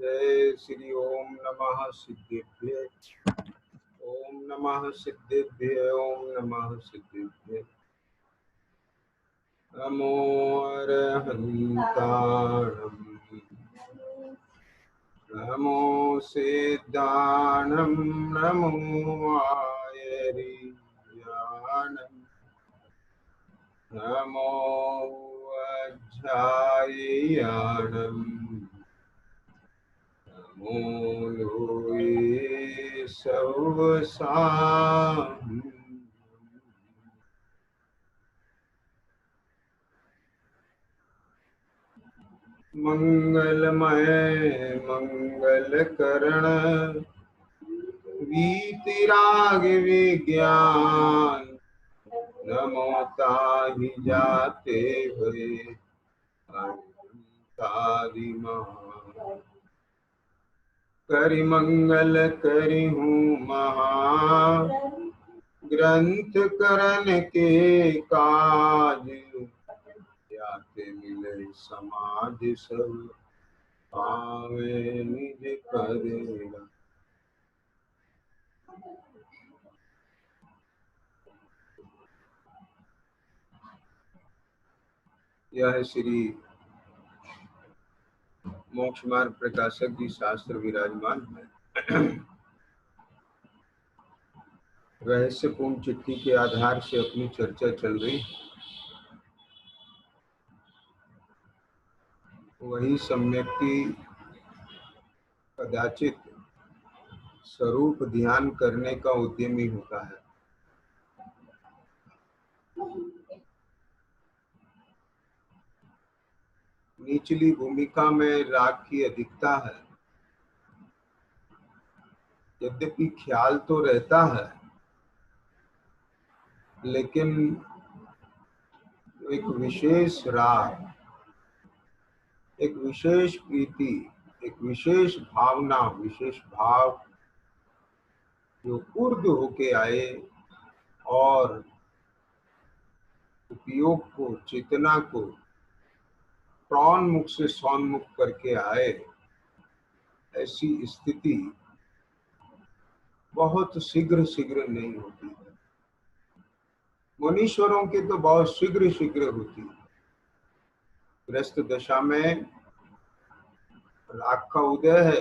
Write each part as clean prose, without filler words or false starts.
जय श्री ओम नमः सिद्धेभ्य। ओम नमः सिद्धेभ्य। ओम नमः सिद्धेभ्य। नमो अरहन्ताणं नमो सिद्धाणं नमो आयर्याणं नमो अध्यायाणं नमो लोये सवसाम्। मंगलमय मंगलकरण वीतराग विज्ञान नमो ताहि जाते हुए अनंतादिमान। करि मंगल करि हूँ महा ग्रंथ करन के काज जाते मिले समाज सब पावे निज करेगा। यह श्री मोक्ष मार्ग प्रकाशक जी शास्त्र विराजमान है। रहस्यपूर्ण चिट्ठी के आधार से अपनी चर्चा चल रही है। वही सम्यक्ति कदाचित स्वरूप ध्यान करने का उद्यमी होता है। निचली भूमिका में राग की अधिकता है। यद्यपि ख्याल तो रहता है, लेकिन एक विशेष राग, एक विशेष प्रीति, एक विशेष भावना, विशेष भाव जो ऊर्ध्व होके आए और उपयोग को, चेतना को प्राणमुख से सौन्मुख करके आए, ऐसी स्थिति बहुत शीघ्र शीघ्र नहीं होती है। मुनीश्वरों के तो बहुत शीघ्र शीघ्र होती है। ग्रस्त दशा में राग का उदय है,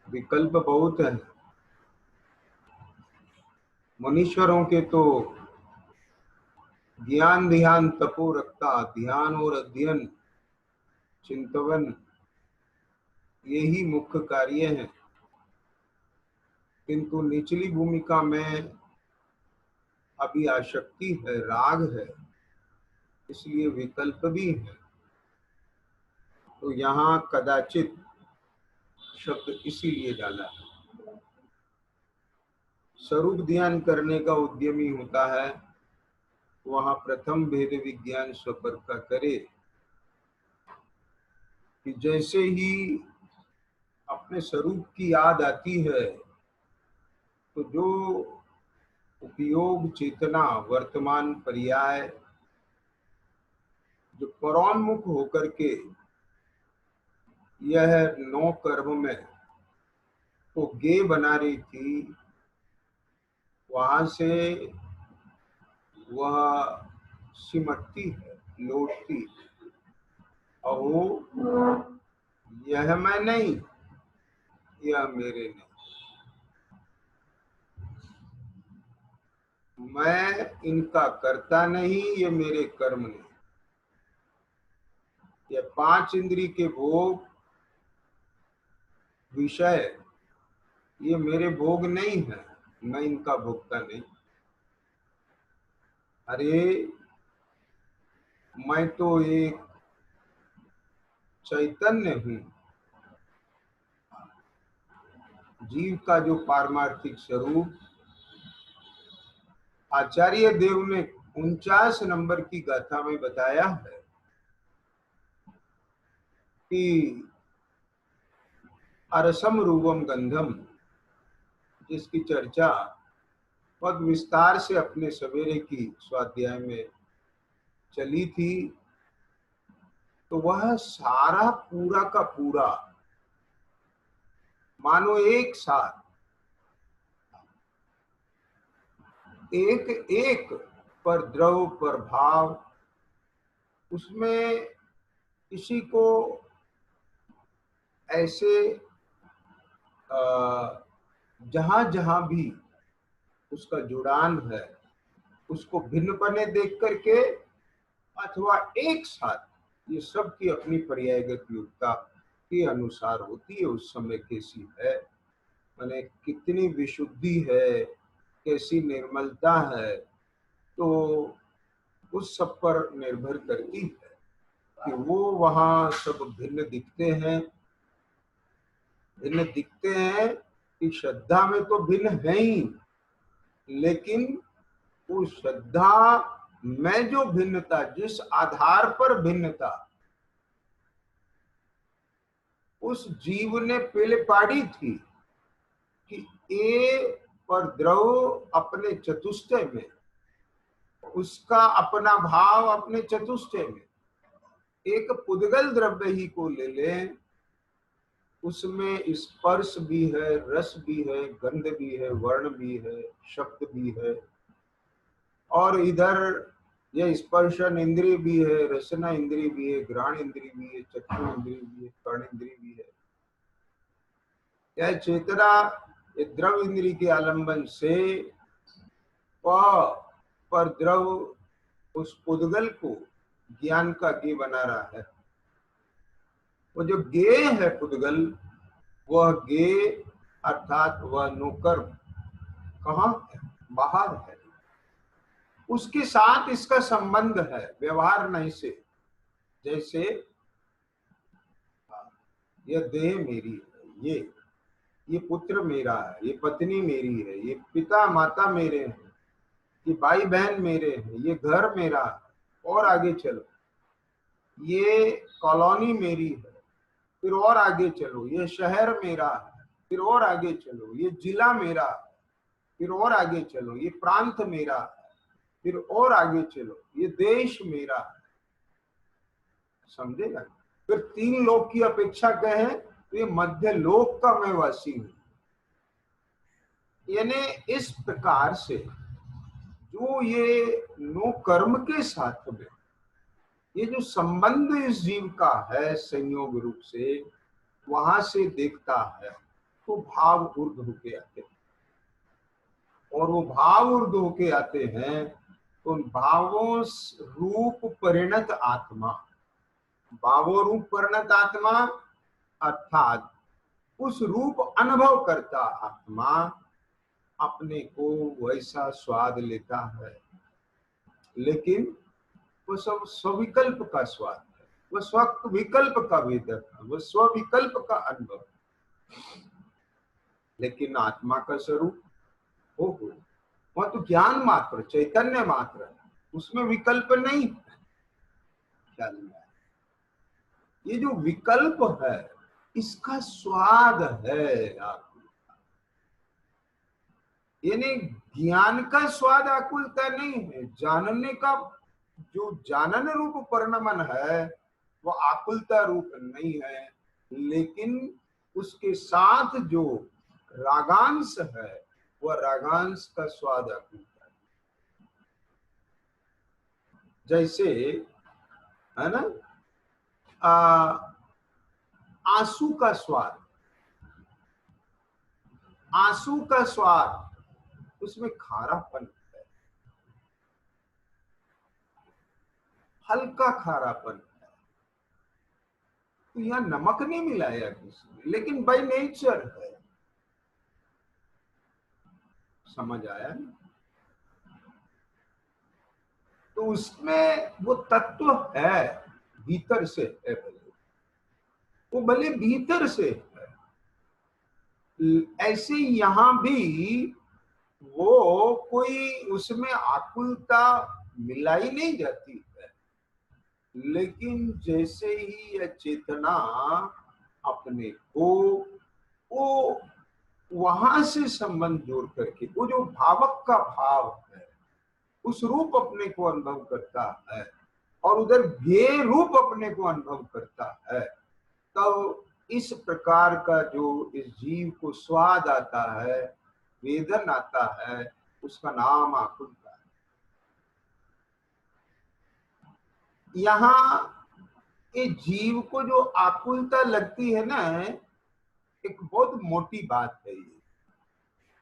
विकल्प बहुत है। मुनीश्वरों के तो ज्ञान ध्यान तपो रखता, ध्यान और अध्ययन चिंतवन यही मुख्य कार्य है। किंतु निचली भूमिका में अभी आसक्ति है, राग है, इसलिए विकल्प भी है। तो यहाँ कदाचित शब्द इसीलिए डाला है। स्वरूप ध्यान करने का उद्यमी होता है, वहां प्रथम भेद विज्ञान स्वपर का करे कि जैसे ही अपने स्वरूप की याद आती है तो जो उपयोग चेतना वर्तमान पर्याय जो परोन्मुख होकर के यह 9 कर्म में तो गे बना रही थी, वहां से वह सिमटती है, लौटती है। अहो यह मैं नहीं, यह मेरे नहीं, मैं इनका करता नहीं, ये मेरे कर्म नहीं। ये 5 इंद्री के भोग विषय ये मेरे भोग नहीं है, मैं इनका भोगता नहीं। अरे मैं तो एक चैतन्य हूं। जीव का जो पारमार्थिक स्वरूप आचार्य देव ने 49 नंबर की गाथा में बताया है कि अरसम रूपम गंधम, जिसकी चर्चा बहुत विस्तार से अपने सवेरे की स्वाध्याय में चली थी। तो वह सारा पूरा का पूरा मानो एक साथ एक एक पर द्रव पर भाव, उसमें किसी को ऐसे जहां जहां भी उसका जुड़ान है उसको भिन्नपने देख करके अथवा एक साथ, ये सब की अपनी पर्यायगत योग्यता के अनुसार होती है। उस समय कैसी है, माने कितनी विशुद्धि है, कैसी निर्मलता है, तो उस सब पर निर्भर करती है कि वो वहां सब भिन्न दिखते हैं। भिन्न दिखते हैं कि श्रद्धा में तो भिन्न है ही, लेकिन उस श्रद्धा में जो भिन्नता, जिस आधार पर भिन्नता उस जीव ने पहले पाड़ी थी कि ए पर द्रव अपने चतुष्टय में, उसका अपना भाव अपने चतुष्टय में, एक पुद्गल द्रव्य ही को ले लें, उसमें स्पर्श भी है, रस भी है, गंध भी है, वर्ण भी है, शब्द भी है, और इधर यह स्पर्शन इंद्रिय भी है, रसना इंद्रिय भी है, घ्राण इंद्रिय भी है, चक्षु इंद्रिय भी है, कर्ण इंद्रिय भी है। यह चेतना ये द्रव इंद्रिय के आलंबन से पर द्रव उस पुद्गल को ज्ञान का गे बना रहा है। वो जो गे है पुद्गल, वह गे अर्थात वह नौकर कहाँ है, बाहर है, उसके साथ इसका संबंध है, व्यवहार नहीं से। जैसे यह देह मेरी है, ये पुत्र मेरा है, ये पत्नी मेरी है, ये पिता माता मेरे हैं, ये भाई बहन मेरे हैं, ये घर मेरा है, और आगे चलो, ये कॉलोनी मेरी है, फिर और आगे चलो, ये शहर मेरा है, फिर और आगे चलो, ये जिला मेरा है, फिर और आगे चलो, ये प्रांत मेरा है, फिर और आगे चलो, ये देश मेरा है। समझेगा? फिर 3 लोक की अपेक्षा कहें तो ये मध्य लोक का मैं वासी हूं। यानी इस प्रकार से जो ये नो कर्म के साथ में ये जो संबंध इस जीव का है संयोग रूप से, वहां से देखता है तो भाव ऊर्ध्व होके आते हैं, और वो भाव ऊर्ध्व होके आते हैं तो उन भावों रूप परिणत आत्मा, भावों रूप परिणत आत्मा अर्थात उस रूप अनुभव करता आत्मा अपने को वैसा स्वाद लेता है, लेकिन वो सब स्विकल्प का स्वाद है, वो स्व विकल्प का वेदक है, वो स्विकल्प का अनुभव। लेकिन आत्मा का स्वरूप हो वह तो ज्ञान मात्र, चैतन्य मात्र है, उसमें विकल्प नहीं है। ख्याल में ये जो विकल्प है इसका स्वाद है आकुलता, यानी ज्ञान का स्वाद आकुलता नहीं है, जानने का जो जानन रूप परिणमन है वो आकुलता रूप नहीं है, लेकिन उसके साथ जो रागांश है वह रागांश का स्वाद आकुलता है। जैसे है ना आंसू का स्वाद, आंसू का स्वाद उसमें खारापन है, हल्का खारापन है, तो यहां नमक नहीं मिलाया किसी ने, लेकिन बाय नेचर है। समझ आया ना? तो उसमें वो तत्व है, भीतर से है, भले वो भले भीतर से है। ऐसे यहां भी वो कोई उसमें आकुलता मिलाई नहीं जाती है, लेकिन जैसे ही यह चेतना अपने को वो वहां से संबंध जोड़ करके वो जो भावक का भाव है उस रूप अपने को अनुभव करता है और उधर ज्ञेय रूप अपने को अनुभव करता है, तब इस प्रकार का जो इस जीव को स्वाद आता है, वेदन आता है, उसका नाम आकुलता है। यहाँ ये जीव को जो आकुलता लगती है ना, एक बहुत मोटी बात है ये,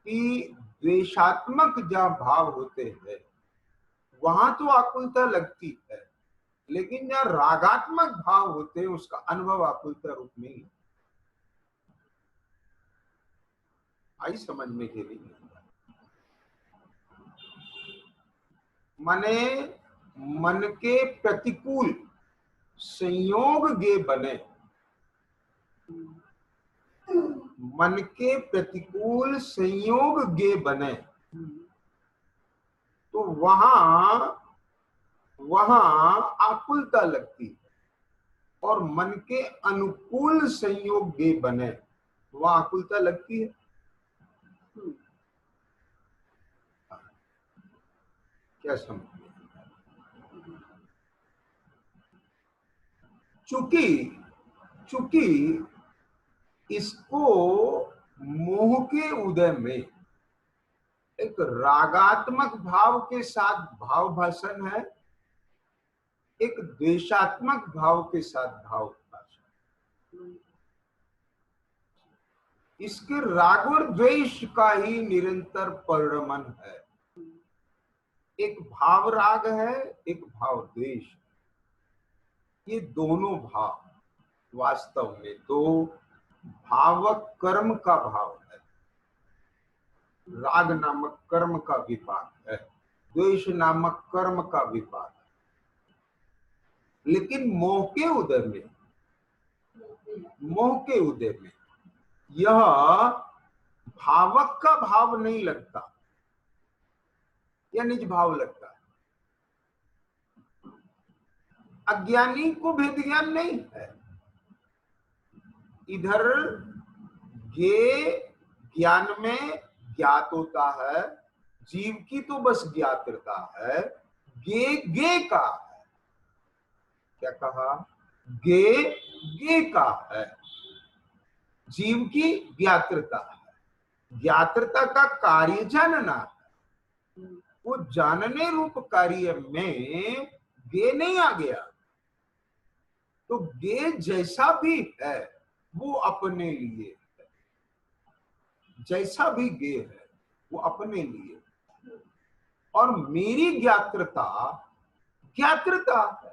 कि द्वेषात्मक जहाँ भाव होते हैं वहां तो आकुलता लगती है, लेकिन जहाँ रागात्मक भाव होते हैं उसका अनुभव आकुलता रूप नहीं है। आई समझने के लिए? माने मन के प्रतिकूल संयोग गे बने, मन के प्रतिकूल संयोग गे बने, तो वहां आकुलता लगती है। और मन के अनुकूल संयोग गे बने, वहां आकुलता लगती है। क्या समझ? चूंकि इसको मोह के उदय में एक रागात्मक भाव के साथ भाव भाषण है, एक द्वेषात्मक भाव के साथ भाव भाषण। इसके राग और द्वेष का ही निरंतर परिणमन है। एक भाव राग है, एक भाव द्वेष। ये दोनों भाव वास्तव में तो भावक कर्म का भाव है। राग नामक कर्म का विपाक है, द्वेष नामक कर्म का विपाक है। लेकिन मोह के उदय में यह भावक का भाव नहीं लगता, यह निज भाव लगता है। अज्ञानी को भेद ज्ञान नहीं है। इधर गे ज्ञान में ज्ञात होता है, जीव की तो बस ज्ञातृता है। गे का है, क्या कहा? गे का है, जीव की ज्ञातृता है। ज्ञातृता का कार्य जानना है, वो जानने रूप कार्य में गे नहीं आ गया। तो गे जैसा भी है वो अपने लिए है, जैसा भी गे है वो अपने लिए। और मेरी ज्ञातृता है,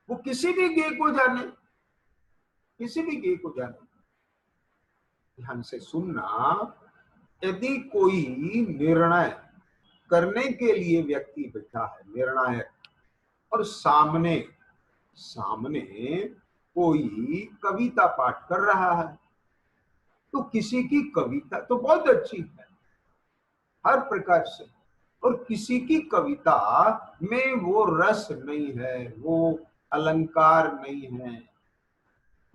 वो किसी भी गे को जाने, किसी भी गे को जाने। ध्यान से सुनना, यदि कोई निर्णय करने के लिए व्यक्ति बैठा है, निर्णायक, और सामने कोई कविता पाठ कर रहा है, तो किसी की कविता तो बहुत अच्छी है हर प्रकार से, और किसी की कविता में वो रस नहीं है, वो अलंकार नहीं है,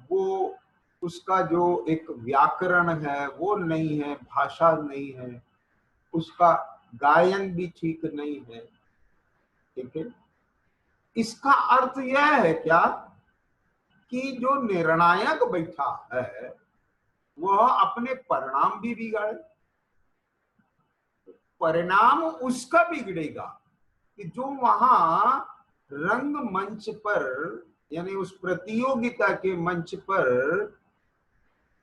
वो उसका जो एक व्याकरण है वो नहीं है, भाषा नहीं है, उसका गायन भी ठीक नहीं है। ठीक है, इसका अर्थ यह है क्या कि जो निर्णायक बैठा है वह अपने परिणाम भी बिगाड़े। परिणाम उसका बिगड़ेगा कि जो वहां रंग मंच पर, यानी उस प्रतियोगिता के मंच पर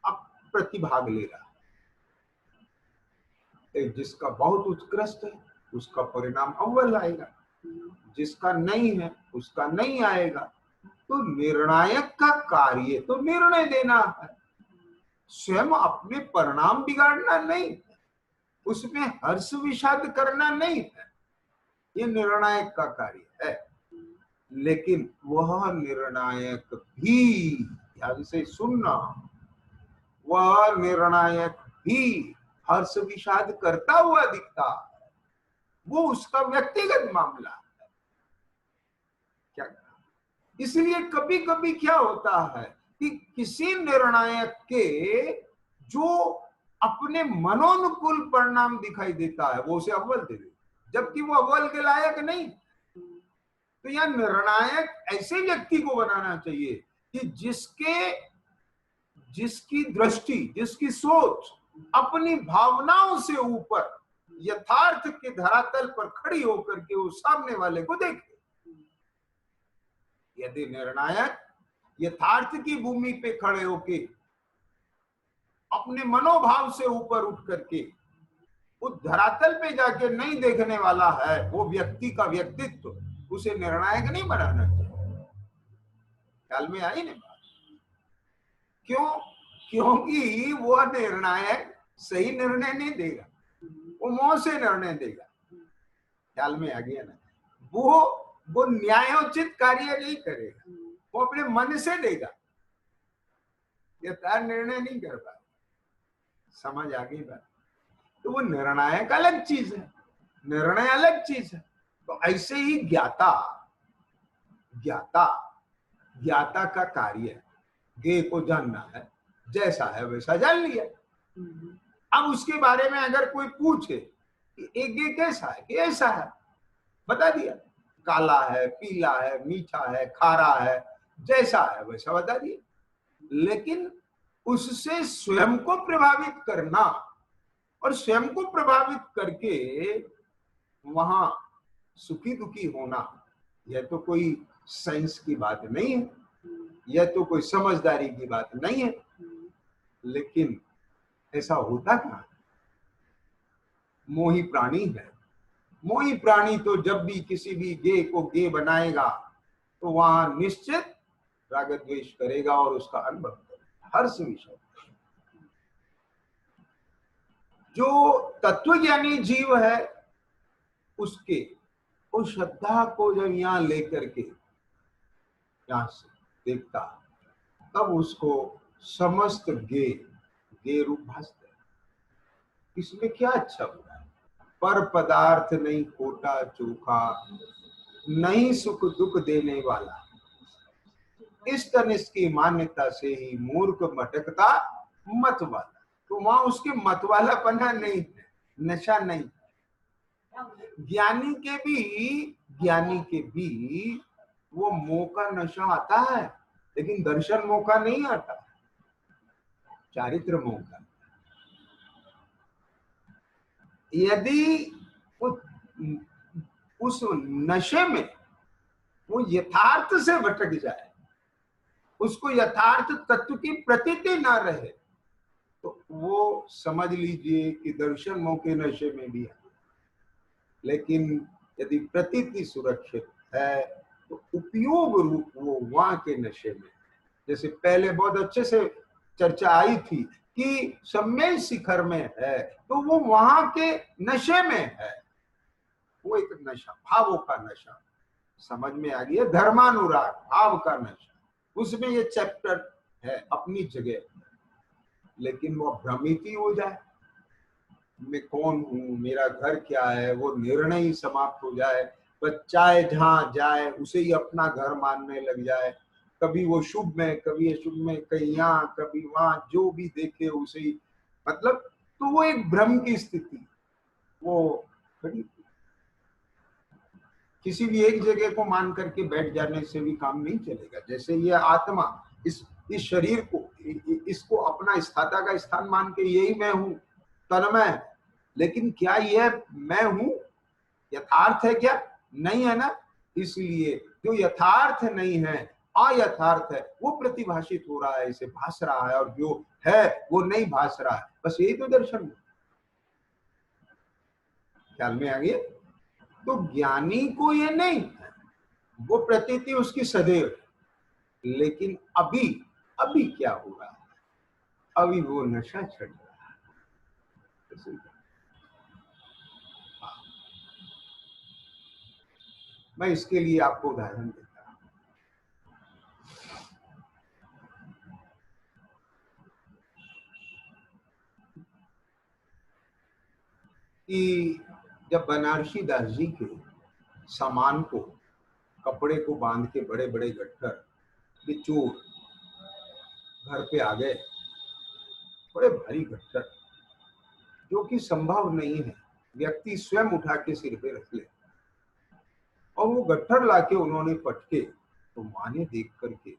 अब प्रतिभाग ले रहा है। जिसका बहुत उत्कृष्ट है उसका परिणाम अव्वल आएगा, जिसका नहीं है उसका नहीं आएगा। तो निर्णायक का कार्य तो निर्णय देना है, स्वयं अपने परिणाम बिगाड़ना नहीं है, उसमें हर्ष विषाद करना नहीं है, ये निर्णायक का कार्य है। लेकिन वह निर्णायक भी, ध्यान से सुनना, वह निर्णायक भी हर्ष विषाद करता हुआ दिखता है, वो उसका व्यक्तिगत मामला है। क्या? इसलिए कभी कभी क्या होता है कि किसी निर्णायक के जो अपने मनोनुकूल परिणाम दिखाई देता है वो उसे अव्वल दे देता, जबकि वो अव्वल के लायक नहीं। तो यह निर्णायक ऐसे व्यक्ति को बनाना चाहिए कि जिसकी दृष्टि, जिसकी सोच अपनी भावनाओं से ऊपर यथार्थ के धरातल पर खड़ी होकर के उस सामने वाले को देखे। यदि निर्णायक यथार्थ की भूमि पे खड़े होके अपने मनोभाव से ऊपर उठ करके उस धरातल पे जाके नहीं देखने वाला है, वो व्यक्ति का व्यक्तित्व, उसे निर्णायक नहीं बनाना चाहिए। ख्याल में आई नहीं बात? क्यों? क्योंकि वो निर्णायक सही निर्णय नहीं देगा, वो मोह से निर्णय देगा। ख्याल में आ गया ना? वो न्यायोचित कार्य नहीं करेगा, वो अपने मन से देगा, यथार्थ निर्णय नहीं कर पाएगा। समझ आ गई बात? तो वो निर्णायक अलग चीज है, निर्णय अलग चीज है। तो ऐसे ही ज्ञाता का कार्य गे को जानना है, जैसा है वैसा जान लिया। अब उसके बारे में अगर कोई पूछे एक गे कैसा है, कि ऐसा है, बता दिया, काला है, पीला है, मीठा है, खारा है, जैसा है वैसा बता दिया। लेकिन उससे स्वयं को प्रभावित करना और स्वयं को प्रभावित करके वहां सुखी दुखी होना, यह तो कोई साइंस की बात नहीं है, यह तो कोई समझदारी की बात नहीं है। लेकिन ऐसा होता क्या? मोही प्राणी है। मोही प्राणी तो जब भी किसी भी गे को गे बनाएगा तो वहां निश्चित राग द्वेष करेगा और उसका अनुभव करेगा, हर्ष विषय। जो तत्वज्ञानी जीव है उसके उस श्रद्धा को जब यहाँ लेकर के यहां से देखता, तब उसको समस्त गे रूप भासते। इसमें क्या अच्छा हुआ? पर पदार्थ नहीं खोटा चोखा, नहीं सुख दुख देने वाला, इस तनिष्ठ की मान्यता से ही मूर्ख भटकता मत वाला। तो वहां उसके मत वाला पना नहीं है, नशा नहीं है। ज्ञानी के भी वो मोह का नशा आता है, लेकिन दर्शन मोह का नहीं आता, चारित्र मोह का। यदि उस नशे में वो यथार्थ से भटक जाए, उसको यथार्थ तत्व की प्रतीति ना रहे, तो वो समझ लीजिए कि दर्शन मोह के नशे में भी है। लेकिन यदि प्रतीति सुरक्षित है तो उपयोग रूप वो वहां के नशे में, जैसे पहले बहुत अच्छे से चर्चा आई थी कि सम्मेल शिखर में है, तो वो वहां के नशे में है। वो एक नशा, भावों का नशा, समझ में आ गया? धर्मानुराग, भाव का नशा, उसमें ये चैप्टर है अपनी जगह। लेकिन वो भ्रमित ही हो जाए, मैं कौन हूं, मेरा घर क्या है, वो निर्णय ही समाप्त हो जाए, बच्चा जहां जाए उसे ही अपना घर मानने लग जाए, कभी वो शुभ में कभी अशुभ में, कहीं यहाँ कभी वहां, जो भी देखे उसे ही, मतलब तो वो एक भ्रम की स्थिति वो खड़ी। किसी भी एक जगह को मान करके बैठ जाने से भी काम नहीं चलेगा। जैसे ये आत्मा इस शरीर को, इसको अपना स्थाता का स्थान मान के यही मैं हूं, तन्मय, लेकिन क्या यह मैं हूं यथार्थ है क्या? नहीं है ना। इसलिए जो यथार्थ नहीं है, अयथार्थ है, वो प्रतिभाषित हो रहा है, इसे भास रहा है, और जो है वो नहीं भास रहा है। बस यही तो दर्शन है। ख्याल में आ गया? तो ज्ञानी को ये नहीं है, वो प्रतीति उसकी सदैव है। लेकिन अभी क्या हो रहा है? अभी वो नशा चढ़ रहा है। मैं इसके लिए आपको उदाहरण देता हूं कि जब बनारसी दास जी के सामान को, कपड़े को बांध के बड़े बड़े गट्ठर ये चोर घर पे आ गए, बड़े भारी गट्ठर, जो कि संभव नहीं है व्यक्ति स्वयं उठा के सिर पे रख ले, और वो गट्ठर लाके उन्होंने पटके, तो माँ ने देख करके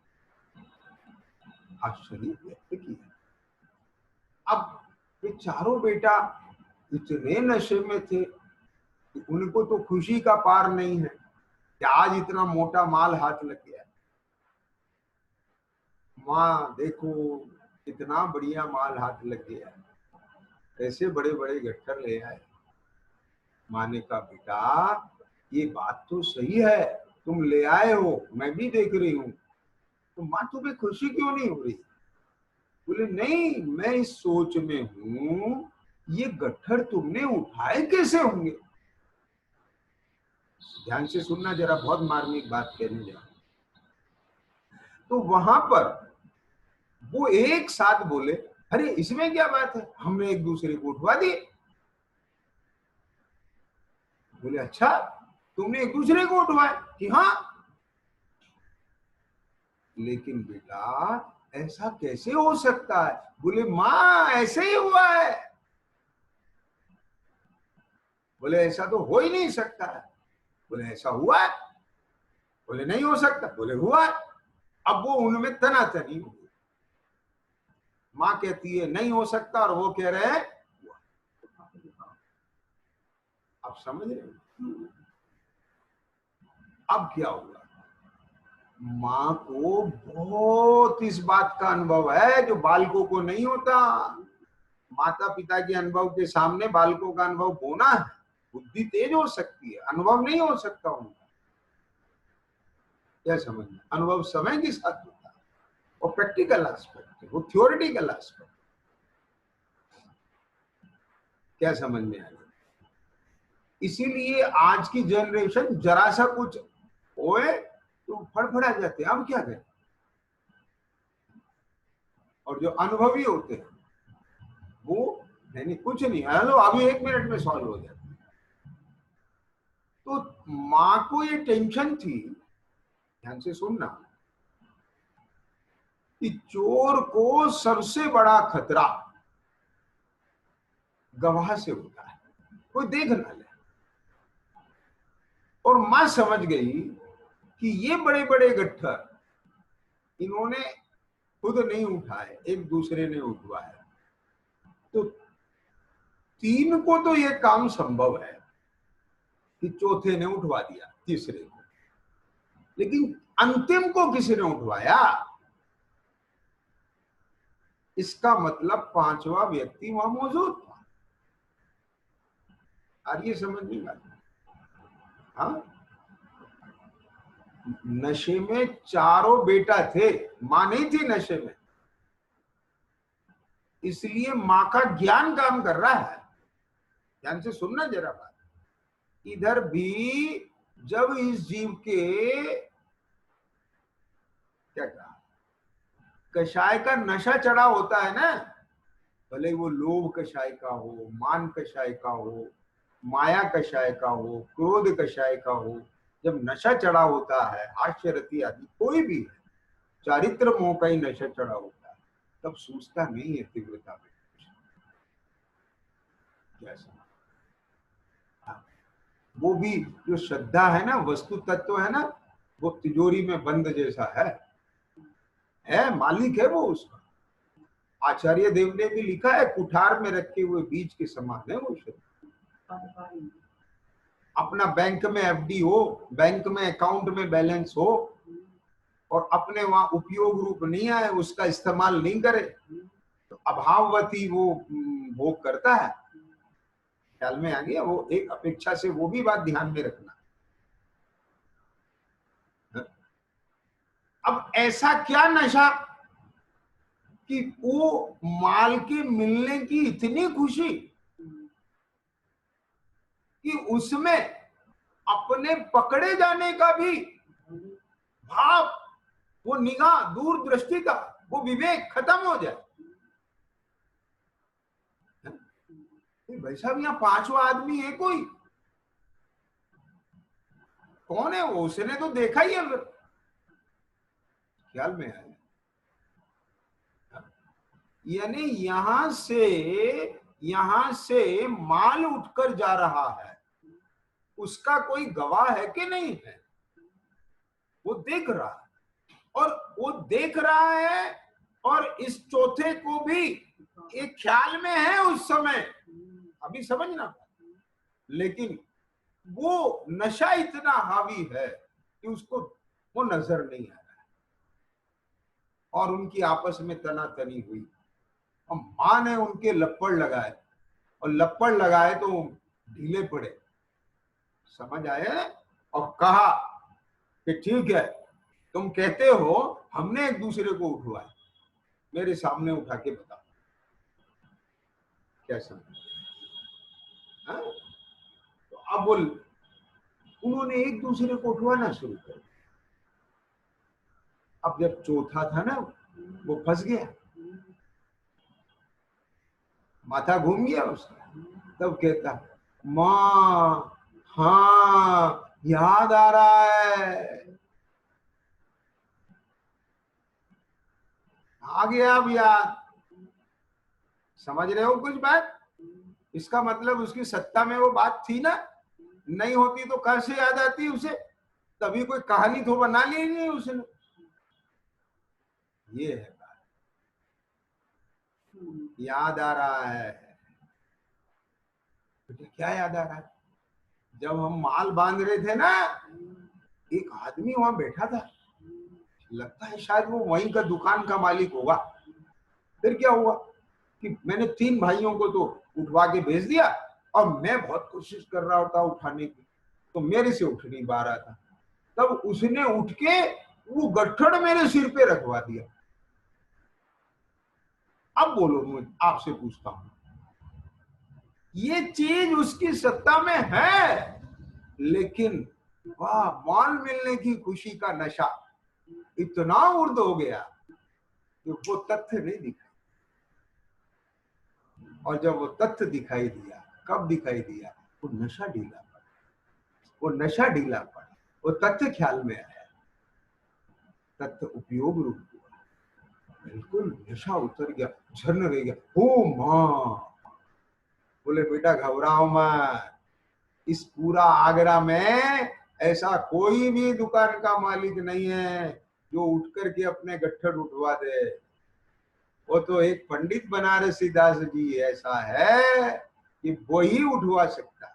आश्चर्य व्यक्त किया। अब ये चारों बेटा इतने नशे में थे कि उनको तो खुशी का पार नहीं है कि आज इतना मोटा माल हाथ लग गया। माँ देखो इतना बढ़िया माल हाथ लग गया, ऐसे बड़े बड़े गट्ठर ले आए। माँ ने कहा बेटा ये बात तो सही है, तुम ले आए हो, मैं भी देख रही हूँ, तो माँ तुम्हें खुशी क्यों नहीं हो रही? बोले नहीं, मैं इस सोच में हूँ ये गट्ठर तुमने उठाए कैसे होंगे। ध्यान से सुनना जरा, बहुत मार्मिक बात कहने जा। तो वहां पर वो एक साथ बोले अरे इसमें क्या बात है, हमने एक दूसरे को उठवा दिए। बोले अच्छा तुमने एक दूसरे को उठवाए? कि हाँ। लेकिन बेटा ऐसा कैसे हो सकता है? बोले माँ ऐसे ही हुआ है। बोले ऐसा तो हो ही नहीं सकता है। बोले ऐसा हुआ है। बोले नहीं हो सकता। बोले हुआ है। अब वो उनमें तनातनी हो गई। माँ कहती है नहीं हो सकता और वो कह रहे हैं। आप समझ रहे हो अब क्या हुआ? माँ को बहुत इस बात का अनुभव है जो बालकों को नहीं होता। माता पिता के अनुभव के सामने बालकों का अनुभव होना है। बुद्धि तेज हो सकती है, अनुभव नहीं हो सकता उनका। क्या समझना? अनुभव समय के साथ होता है और प्रैक्टिकल एस्पेक्ट है, वो थ्योरेटिकल एस्पेक्ट। क्या समझ में आया? इसीलिए आज की जनरेशन जरा सा कुछ होए तो फड़फड़ा जाते हैं, अब क्या करें। और जो अनुभवी होते हैं वो नहीं कुछ नहीं, हेलो अभी 1 मिनट में सॉल्व हो जाता है। तो माँ को ये टेंशन थी, ध्यान से सुनना, कि चोर को सबसे बड़ा खतरा गवाह से होता है, कोई देख ना ले। और मां समझ गई कि ये बड़े बड़े गट्ठर इन्होंने खुद नहीं उठाए, एक दूसरे ने उठवाए। तो 3 को तो ये काम संभव है कि चौथे ने उठवा दिया तीसरे को, लेकिन अंतिम को किसी ने उठवाया, इसका मतलब 5वां व्यक्ति वहां मौजूद था। और ये समझ नहीं आता। हाँ, नशे में चारों बेटा थे, मां नहीं थी नशे में, इसलिए मां का ज्ञान काम कर रहा है। ध्यान से सुनना जरा बात। इधर भी जब इस जीव के क्या कहा, कषाय का नशा चढ़ा होता है ना, भले वो लोभ कषाय का हो, मान कषाय का हो, माया कषाय का हो, क्रोध कषाय का हो, जब नशा चढ़ा होता है, आश्चर्य आदि कोई भी है, चारित्र मोह का ही नशा चढ़ा होता है, तब सूझता नहीं है तीव्रता में। वो भी जो श्रद्धा है ना, वस्तु तत्व है ना, वो तिजोरी में बंद जैसा है, मालिक है वो उसका। आचार्य देव ने भी लिखा है, कुठार में रखे हुए बीज के समान है वो श्रद्धा। अपना बैंक में एफडी हो, बैंक में अकाउंट में बैलेंस हो, और अपने वहां उपयोग रूप नहीं आए, उसका इस्तेमाल नहीं करे, तो अभाववती वो भोग करता है। ख्याल में आ गया? वो एक अपेक्षा से वो भी बात ध्यान में रखना। अब ऐसा क्या नशा कि वो माल के मिलने की इतनी खुशी कि उसमें अपने पकड़े जाने का भी भाव, वो निगाह, दूर दृष्टि का वो विवेक खत्म हो जाए। भाई साहब यहाँ 5वां आदमी है कोई, कौन है वो? उसने तो देखा ही है। ख्याल में आया? यानी यहां से माल उठकर जा रहा है, उसका कोई गवाह है कि नहीं है? वो देख रहा है, और वो देख रहा है और इस चौथे को भी एक ख्याल में है उस समय, अभी समझना, लेकिन वो नशा इतना हावी है कि उसको वो नजर नहीं आ रहा है। और उनकी आपस में तनातनी हुई और मां ने उनके लप्पड़ लगाए, और लप्पड़ लगाए तो ढीले पड़े, समझ आए, और कहा कि ठीक है, तुम कहते हो हमने एक दूसरे को उठवाया, मेरे सामने उठा के बताओ क्या समझ। हाँ? तो अब उन्होंने एक दूसरे को उठवाना शुरू कर। अब जब चौथा था ना, वो फंस गया, माथा घूम गया उसका, तब कहता माँ हाँ याद आ रहा है, आ गया अब याद। समझ रहे हो कुछ बात? इसका मतलब उसकी सत्ता में वो बात थी ना, नहीं होती तो कहां से याद आती उसे? तभी कोई कहानी तो बना ली नहीं उसने। ये है बात, याद आ रहा है। तो क्या याद आ रहा है? जब हम माल बांध रहे थे ना, एक आदमी वहां बैठा था, लगता है शायद वो वहीं का दुकान का मालिक होगा। फिर क्या हुआ कि मैंने 3 भाइयों को तो उठवा के भेज दिया, और मैं बहुत कोशिश कर रहा था उठाने की, तो मेरे से उठ नहीं पा रहा था। तब उसने उठ के वो गट्ठड़ मेरे सिर पे रखवा दिया। अब बोलो, मैं आपसे पूछता हूं, ये चीज उसकी सत्ता में है, लेकिन वाह, माल मिलने की खुशी का नशा इतना उर्द हो गया कि वो तथ्य नहीं दिखा। और जब वो तथ्य दिखाई दिया, कब दिखाई दिया? वो नशा ढीला पड़ा, वो नशा ढीला पड़ा, वो तथ्य ख्याल में आया, तथ्य उपयोग रूप हुआ, बिल्कुल नशा उतर गया, झरने रह गया। ओ माँ, बोले बेटा घबराओ मत, इस पूरा आगरा में ऐसा कोई भी दुकान का मालिक नहीं है जो उठ करके अपने गट्ठर उठवा दे। वो तो एक पंडित बनारसी दास जी ऐसा है कि वो ही उठवा सकता है।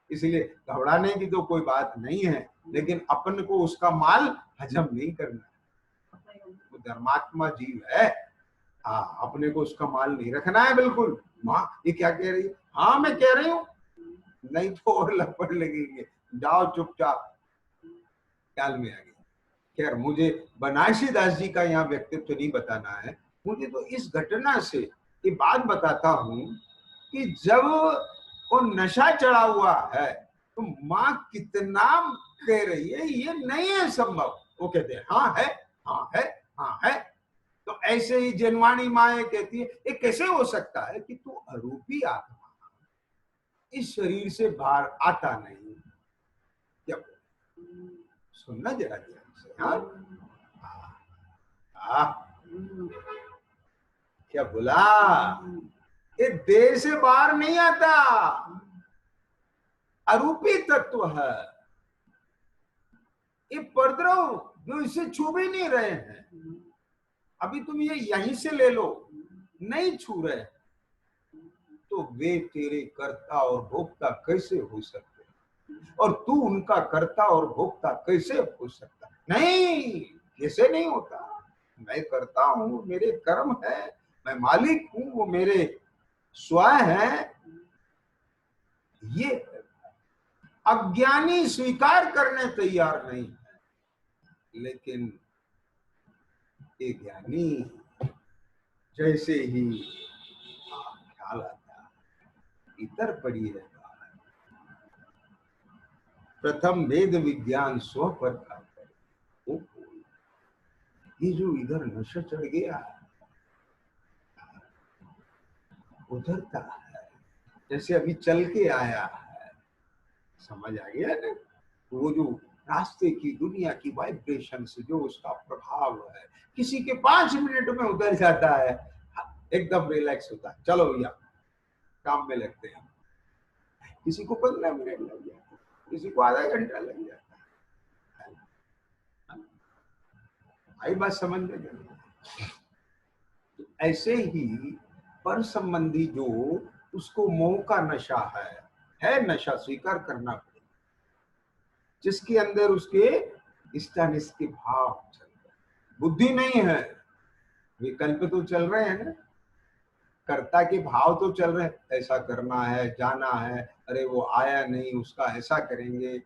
इसलिए घबराने की तो कोई बात नहीं है, लेकिन अपन को उसका माल हजम नहीं करना। वो धर्मात्मा जीव है, हाँ, अपने को उसका माल नहीं रखना है बिल्कुल। माँ ये क्या कह रही है? हाँ मैं कह रही हूँ, नहीं तो और लपड़ लगेंगे, जाओ चुपचाप, ख्याल में आ गया। खैर, मुझे बनारसी दास जी का यहाँ व्यक्तित्व नहीं बताना है, मुझे तो इस घटना से ये बात बताता हूँ कि जब वो नशा चढ़ा हुआ है तो माँ कितना कह रही है ये नहीं है संभव, वो कहते हैं हाँ है, हाँ है, हाँ है। तो ऐसे ही जनवाणी माँ कहती है ये कैसे हो सकता है कि तू अरूपी आत्मा इस शरीर से बाहर आता नहीं? क्या सुनना जरा ध्यान से। हाँ, क्या बोला? ये देह से बाहर नहीं आता, अरूपी तत्व है। ये परद्रव जो इसे छू भी नहीं रहे हैं, अभी तुम ये यहीं से ले लो, नहीं छू रहे, तो वे तेरे कर्ता और भोक्ता कैसे हो सकते, और तू उनका कर्ता और भोक्ता कैसे हो सकता? नहीं, कैसे नहीं होता। मैं करता हूं, मेरे कर्म है, मैं मालिक हूं, वो मेरे स्वयं है। ये अज्ञानी स्वीकार करने तैयार नहीं है, लेकिन ये ज्ञानी जैसे ही ख्याल आता है, इतर पड़ी है। प्रथम वेद विज्ञान स्व पर खाकर, ये जो इधर नशा चढ़ गया उधरता है, जैसे अभी चल के आया है, समझ आ गया ना? वो जो रास्ते की दुनिया की वाइब्रेशन से जो उसका प्रभाव है, किसी के 5 मिनट में उतर जाता है, एकदम रिलैक्स होता है, चलो भैया काम में लगते हैं। किसी को 15 मिनट लग जाता है, किसी को आधा घंटा लग जाता है। आई बात समझ में? ऐसे ही पर संबंधी जो उसको मोह का नशा है नशा स्वीकार करना पड़ेगा, जिसके अंदर उसके इष्टानिष्ट के भाव चल रहे, बुद्धि नहीं है, विकल्प तो चल रहे हैं ना, कर्ता के भाव तो चल रहे हैं, ऐसा करना है, जाना है, अरे वो आया नहीं उसका ऐसा करेंगे,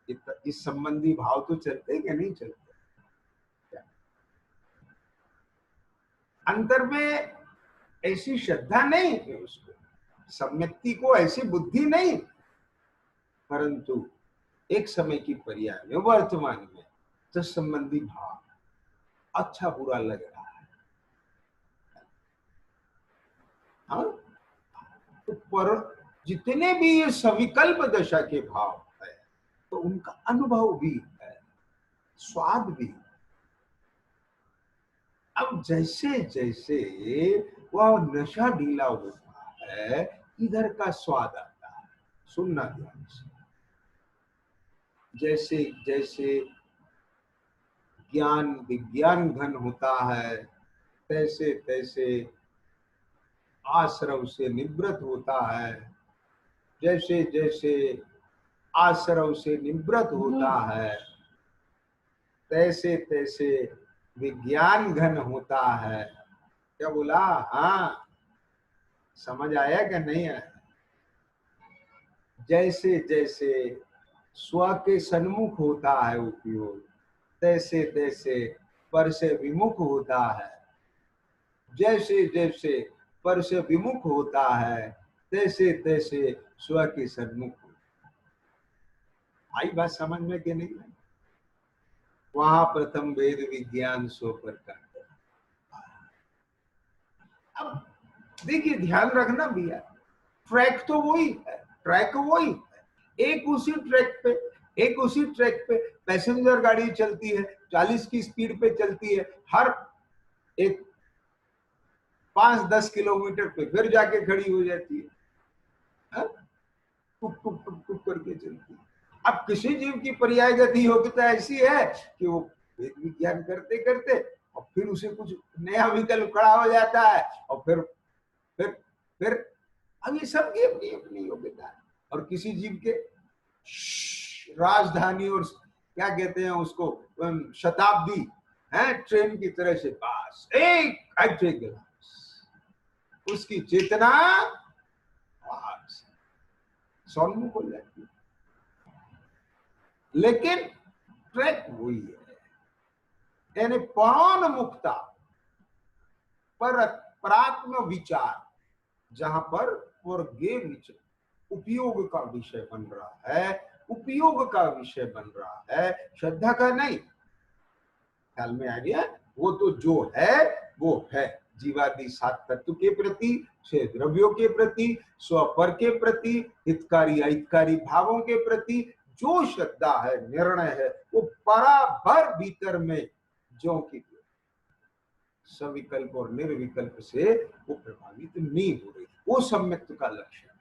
इस संबंधी भाव तो चलते कि नहीं चलते। अंतर में ऐसी श्रद्धा नहीं है उसको, सम्यक्ति को ऐसी बुद्धि नहीं, परंतु एक समय की पर्याय में वर्तमान में तो संबंधी भाव अच्छा बुरा लग रहा है। हाँ, तो पर जितने भी ये सविकल्प दशा के भाव है तो उनका अनुभव भी है, स्वाद भी। अब जैसे जैसे वह नशा ढीला होता है, इधर का स्वाद आता है। सुनना ध्यान से, जैसे जैसे ज्ञान विज्ञान घन होता है, तैसे तैसे आश्रव से निवृत्त होता है, जैसे जैसे आश्रव से निवृत्त होता है, तैसे तैसे विज्ञान घन होता है। क्या बोला? हाँ, समझ आया कि नहीं आया? जैसे जैसे स्व के सन्मुख होता है उपयोग, तैसे तैसे पर से विमुख होता है, जैसे जैसे पर से विमुख होता है, तैसे तैसे स्व के सन्मुख होता है। आई बात समझ में कि नहीं? वहां प्रथम वेद विज्ञान सो पर का। अब देखिए, ध्यान रखना भैया, ट्रैक तो वही है, ट्रैक वही है, एक उसी ट्रैक पे पैसेंजर गाड़ी चलती है, 40 की स्पीड पे चलती है, हर एक 5-10 किलोमीटर पे फिर जाके खड़ी हो जाती है, टुक टुक टुक टुक करके चलती है। अब किसी जीव की पर्याय गति योग्यता ऐसी है कि वो वेद विज्ञान करते करते और फिर उसे कुछ नया विकल्प खड़ा हो जाता है, और फिर अब ये सबकी अपनी अपनी योग्यता है। और किसी जीव के राजधानी और क्या कहते हैं उसको, शताब्दी है ट्रेन की तरह से पास एक अच्छे गिलास, उसकी चेतना सौन्मुख हो जाती है, लेकिन ट्रैक वही है, यानी परोन्मुखता पर प्रात्म विचार, जहां पर वर्गे विचार उपयोग का विषय बन रहा है, उपयोग का विषय बन रहा है, श्रद्धा का नहीं। ख्याल में आ गया? वो तो जो है वो है, जीवादि सात तत्व के प्रति, छह द्रव्यों के प्रति, स्वपर के प्रति, हितकारी अहितकारी भावों के प्रति जो श्रद्धा है, निर्णय है, वो बराबर भीतर में जो की सविकल्प और निर्विकल्प से वो प्रभावित नहीं हो रही, वो सम्यक्त का लक्ष्य है।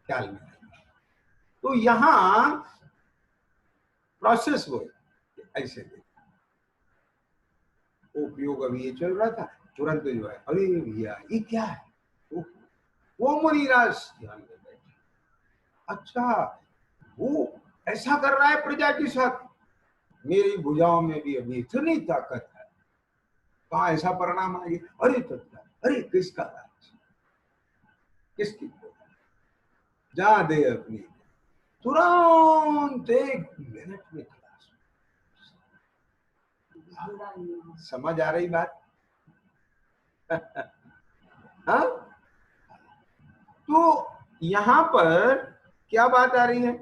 ख्याल में? तो यहां प्रोसेस वो ऐसे देखा, उपयोग अभी ये चल रहा था, तुरंत जो है अरे भैया ये क्या है, वो मुनिराज ध्यान में बैठे, अच्छा वो ऐसा कर रहा है प्रजा के साथ, मेरी भुजाओं में भी अभी इतनी ताकत है, कहा ऐसा परिणाम आ गया, अरे तत्काल, अरे किसका राज, किसकी जा दे अपनी, तुरंत 1 मिनट में खलास। समझ आ रही बात? हाँ? तो यहां पर क्या बात आ रही है,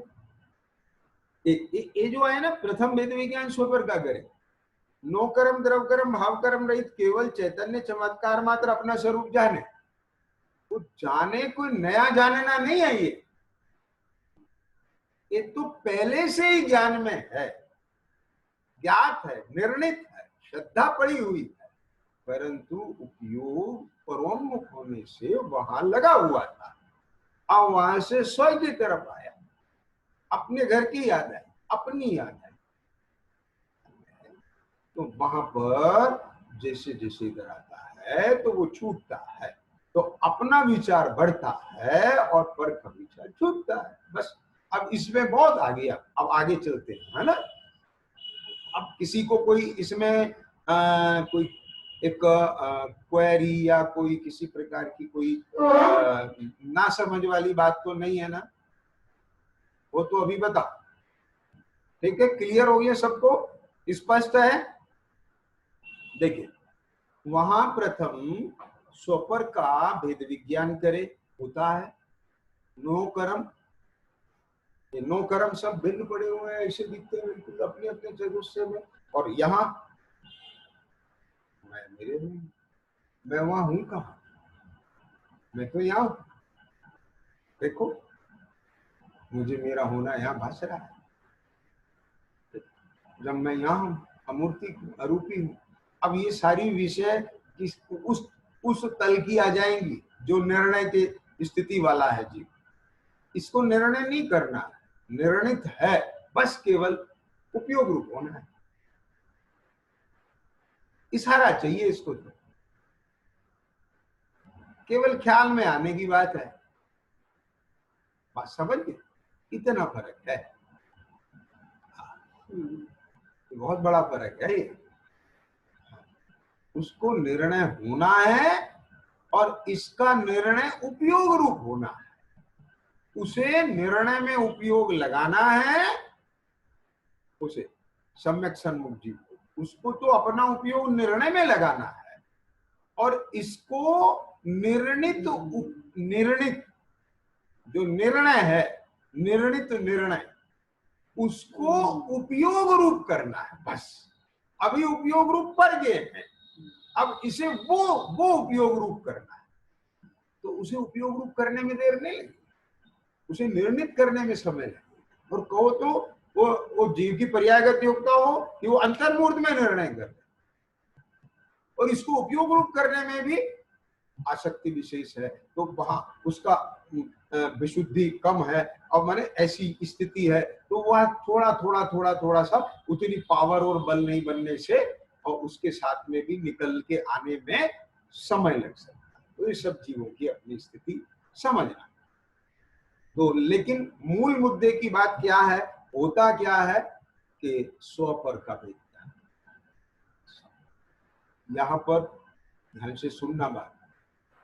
ये जो है ना, प्रथम वेद विज्ञान सोपर का करे, नो कर्म द्रव कर्म भाव कर्म रहित केवल चैतन्य चमत्कार मात्र अपना स्वरूप जाने, वो जाने कोई नया जानना नहीं है, ये तो पहले से ही ज्ञान में है, ज्ञात है, निर्णित है, श्रद्धा पड़ी हुई है, परंतु उपयोग परोन्मुख होने से वहां लगा हुआ था, और वहां से स्वर्ग की तरफ आया, अपने घर की याद आई, अपनी याद आई, तो वहां पर जैसे जैसे इधर आता है तो वो छूटता है, तो अपना विचार बढ़ता है और पर का विचार छूटता है। बस अब इसमें बहुत आ गया, अब आगे चलते हैं, है ना। अब किसी को कोई इसमें कोई एक क्वेरी या कोई किसी प्रकार की कोई ना समझ वाली बात तो नहीं है ना, वो तो अभी बता। ठीक है, क्लियर हो गया सबको, स्पष्ट है। देखिए, वहां प्रथम स्वपर का भेद विज्ञान करे होता है। नो कर्म, ये नो कर्म सब भिन्न पड़े हुए हैं, ऐसे दिखते हैं बिल्कुल अपने अपने चतुष्य में। और यहाँ मैं मेरे हूँ, मैं वहां हूं कहा, मैं तो यहाँ हूं। देखो, मुझे मेरा होना यहाँ भास रहा है, जब मैं यहाँ हूँ, अमूर्ति हूँ, अरूपी हूँ। अब ये सारी विषय उस तल की आ जाएंगी जो निर्णय के स्थिति वाला है जीव। इसको निर्णय नहीं करना, निर्णित है, बस केवल उपयोग रूप होना है, इशारा चाहिए इसको, तो केवल ख्याल में आने की बात है। बात समझ गए, इतना फर्क है, बहुत बड़ा फर्क है ये। उसको निर्णय होना है और इसका निर्णय उपयोग रूप होना है। उसे निर्णय में उपयोग लगाना है, उसे सम्यक सन्मुख जीव को, उसको तो अपना उपयोग निर्णय में लगाना है। और इसको निर्णित जो निर्णय है, निर्णित निर्णय, उसको उपयोग रूप करना है। बस अभी उपयोग रूप पर गए हैं, अब इसे वो उपयोग रूप करना है। तो उसे उपयोग रूप करने में देर नहीं लगी, उसे निर्णित करने में समय लगे। और कहो तो वो जीव की पर्यायगत योग्यता हो कि वो अंतर्मूर्त में निर्णय करे, और इसको उपयोग रूप करने में भी आसक्ति विशेष है, तो वहां उसका विशुद्धि कम है। और माने ऐसी स्थिति है तो वह थोड़ा थोड़ा थोड़ा थोड़ा सा उतनी पावर और बल नहीं बनने से, और उसके साथ में भी निकल के आने में समय लग सकता है। तो ये सब जीवों की अपनी स्थिति समझना। तो लेकिन मूल मुद्दे की बात क्या है, होता क्या है कि स्वपर का भेद। यहाँ पर ध्यान से सुनना बात,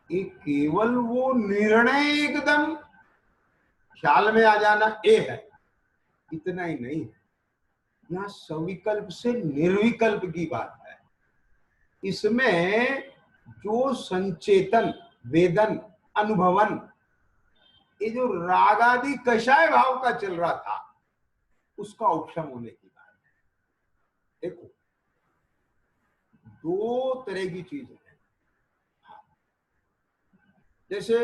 ये केवल वो निर्णय एकदम ख्याल में आ जाना ए है, इतना ही नहीं है। यहाँ सविकल्प से निर्विकल्प की बात है। इसमें जो संचेतन, वेदन, अनुभवन, ये जो राग आदि कषाय भाव का चल रहा था, उसका उपशम होने की बात है। देखो, दो तरह की चीजें हैं। जैसे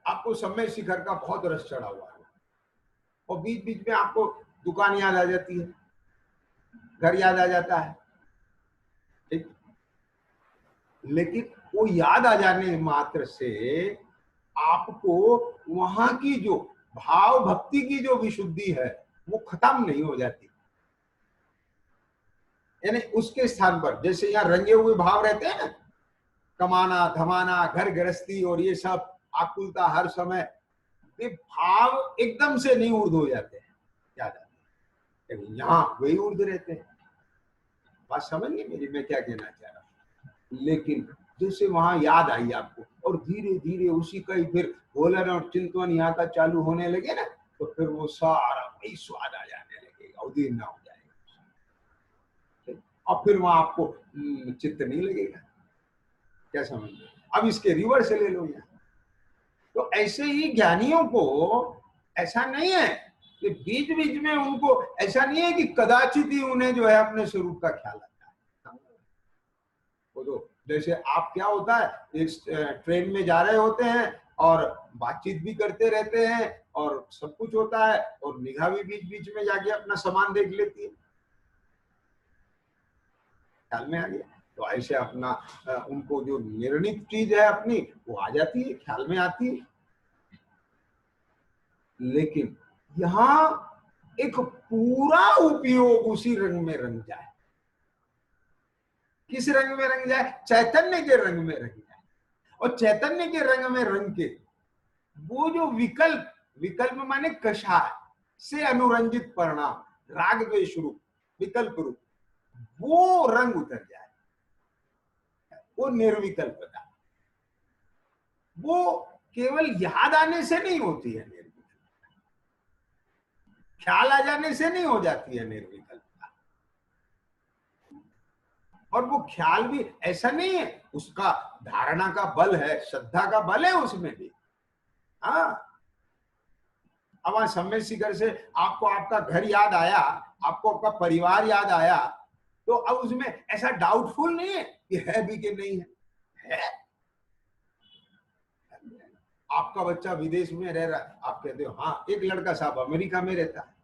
आपको समय शिखर का बहुत रस चढ़ा हुआ है, और बीच बीच में आपको दुकान याद आ जाती है, घर याद आ जाता है, ठीक। लेकिन वो याद आ जाने मात्र से आपको वहां की जो भाव भक्ति की जो विशुद्धि है वो खत्म नहीं हो जाती। यानी उसके स्थान पर जैसे यहाँ रंगे हुए भाव रहते हैं ना, कमाना धमाना, घर गृहस्थी और ये सब आकुलता हर समय, ये भाव एकदम से नहीं ऊर्ध हो जाते हैं, याद आते हैं। यहाँ वही ऊर्ध रहते हैं। बात समझ गई मेरी, मैं क्या कहना चाह रहा हूँ। लेकिन जैसे वहां याद आई आपको, और धीरे धीरे उसी का ही फिर बोलन और चिंतन यहाँ का चालू होने लगे ना, तो फिर वो सारा वही स्वाद आ जाने लगेगा, उदीर ना हो जाएगा, और फिर वहां आपको चित्त नहीं लगेगा। क्या समझ लो, अब इसके रिवर्स ले लो यहाँ। तो ऐसे ही ज्ञानियों को ऐसा नहीं है कि बीच बीच में उनको ऐसा नहीं है कि कदाचित ही उन्हें जो है अपने स्वरूप का ख्याल आता है। वो तो जैसे आप क्या होता है, इस ट्रेन में जा रहे होते हैं और बातचीत भी करते रहते हैं और सब कुछ होता है, और निगाह भी बीच बीच में जाके अपना सामान देख लेती है, ख्याल में आ गया। तो ऐसे अपना उनको जो निर्णित चीज है अपनी, वो आ जाती है, ख्याल में आती है। लेकिन यहाँ एक पूरा उपयोग उसी रंग में रंग जाए, किस रंग में रंग जाए? चैतन्य के रंग में रंग जाए। और चैतन्य के रंग में रंग के वो जो विकल्प, विकल्प माने कषाय से अनुरंजित परिणाम, राग द्वेष रूप विकल्प रूप, वो रंग उतर जाए, वो निर्विकल्पता। वो केवल याद आने से नहीं होती है निर्विकल्पता, ख्याल आ जाने से नहीं हो जाती है निर्विकल्पता। और वो ख्याल भी ऐसा नहीं है, उसका धारणा का बल है, श्रद्धा का बल है उसमें भी। हाँ, अब वहां सम्य शिखर से आपको आपका घर याद आया, आपको आपका परिवार याद आया, तो अब उसमें ऐसा डाउटफुल नहीं है कि है भी कि नहीं है। आपका बच्चा विदेश में रह रहा है, आप कहते हो हाँ एक लड़का साहब अमेरिका में रहता है,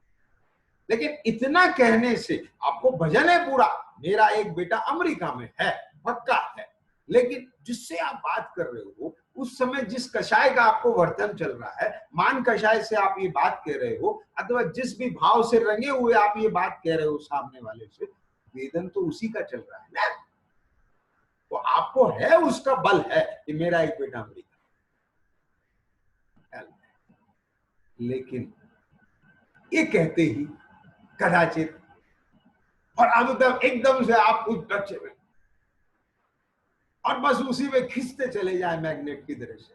लेकिन इतना कहने से आपको भजन है पूरा, मेरा एक बेटा अमेरिका में है, पक्का है। लेकिन जिससे आप बात कर रहे हो उस समय जिस कषाय का आपको वर्तन चल रहा है, मान कषाय से आप ये बात कह रहे हो, अथवा जिस भी भाव से रंगे हुए आप ये बात कह रहे हो सामने वाले से, वेदन तो उसी का चल रहा है ना। तो आपको है, उसका बल है कि मेरा एक बेटा अमेरिका। लेकिन ये कहते ही कदाचित और अब तक एकदम से आप कुछ टच में और बस उसी में खींचते चले जाए मैग्नेट की तरह से,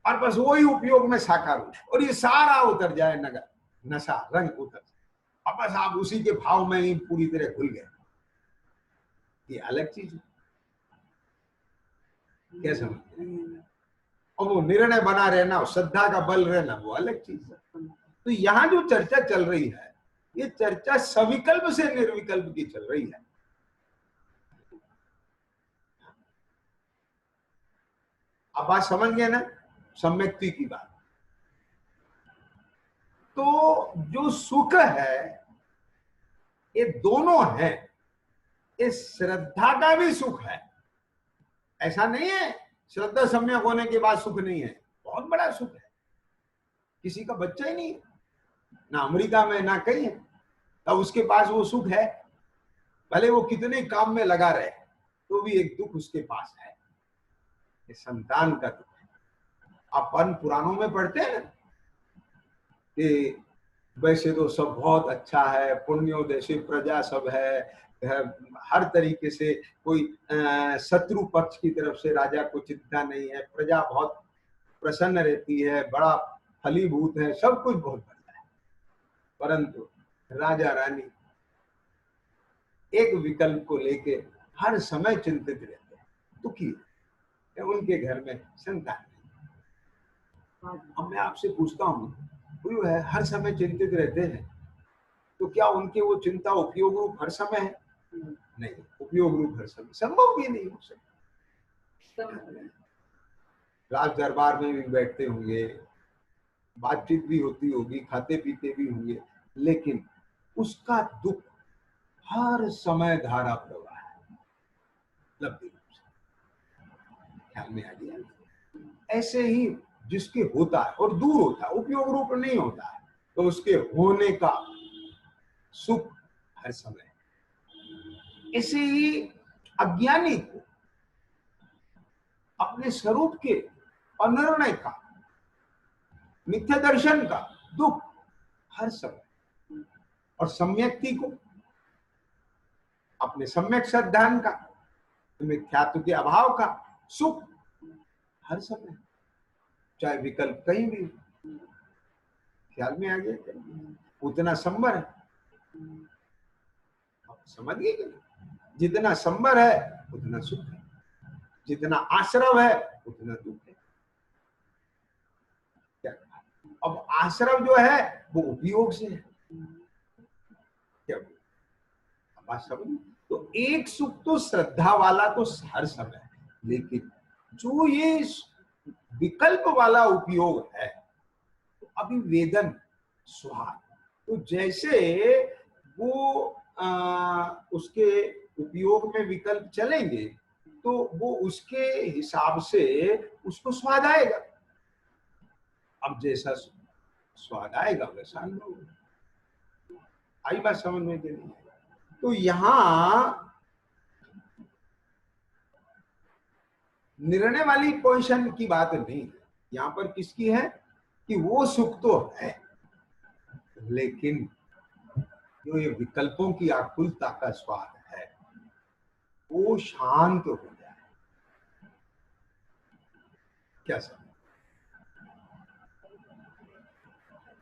और बस वही उपयोग में साकार हो, और ये सारा उतर जाए नगर नशा रंग उतर, और बस आप उसी के भाव में ही पूरी तरह घुल गए। ये अलग चीज है, क्या समझते हैं? और वो निर्णय बना रहना, श्रद्धा का बल रहना, वो अलग चीज है। तो यहाँ जो चर्चा चल रही है, ये चर्चा सविकल्प से निर्विकल्प की चल रही है। अब बात समझ गए ना, सम्यक्ति की बात। तो जो सुख है, ये दोनों है, इस श्रद्धा का भी सुख है। ऐसा नहीं है श्रद्धा सम्यक होने के बाद सुख नहीं है, बहुत बड़ा सुख है। किसी का बच्चा ही नहीं है, ना अमेरिका में ना कहीं है, तब उसके पास वो सुख है, भले वो कितने काम में लगा रहे, तो भी एक दुख उसके पास है, ये संतान का दुख है। अपन पुराणों में पढ़ते हैं ना कि वैसे तो सब बहुत अच्छा है, पुण्योदय से प्रजा सब है, हर तरीके से कोई शत्रु पक्ष की तरफ से राजा को चिंता नहीं है, प्रजा बहुत प्रसन्न रहती है, बड़ा फलीभूत है, सब कुछ बहुत बढ़िया है। परंतु राजा रानी एक विकल्प को लेके हर समय चिंतित रहते हैं, दुखी है, उनके घर में संतान नहीं। अब मैं आपसे पूछता हूँ, जो है हर समय चिंतित रहते हैं, तो क्या उनके वो चिंता उपयोग रूप हर समय है? नहीं, उपयोग रूप हर समय संभव भी नहीं हो सकता। राज दरबार में भी बैठते होंगे, बातचीत भी होती होगी, खाते पीते भी होंगे, लेकिन उसका दुख हर समय धारा प्रवाह है, लब्धि रूप से। ख्याल में आ गया? ऐसे ही जिसके होता है और दूर होता है, उपयोग रूप नहीं होता है, तो उसके होने का सुख हर समय। ऐसे ही अज्ञानी को अपने स्वरूप के अनिर्णय का, मिथ्या दर्शन का दुख हर समय, और सम्यक्ति को अपने सम्यक सिद्धांत का, मिथ्यात्व के अभाव का सुख हर समय, चाहे विकल्प कहीं भी। ख्याल में आ गया? उतना संबर है, समझ गए कि जितना संबर है उतना सुख है, जितना आश्रव है उतना दुख है। क्या? अब आश्रव जो है वो उपयोग से है, क्या बात समझ? तो एक सुख तो श्रद्धा वाला तो हर समय है, लेकिन जो ये विकल्प वाला उपयोग है, तो अभी वेदन स्वाद, तो जैसे वो उसके उपयोग में विकल्प चलेंगे, तो वो उसके हिसाब से उसको स्वाद आएगा। अब जैसा स्वाद आएगा वैसा अनुभव। आई बात समझ में? के लिए तो यहाँ निर्णय वाली पोजीशन की बात नहीं है यहाँ पर। किसकी है कि वो सुख तो है, लेकिन जो ये विकल्पों की आकुलता का स्वाद है वो शांत हो जाए। क्या समझ?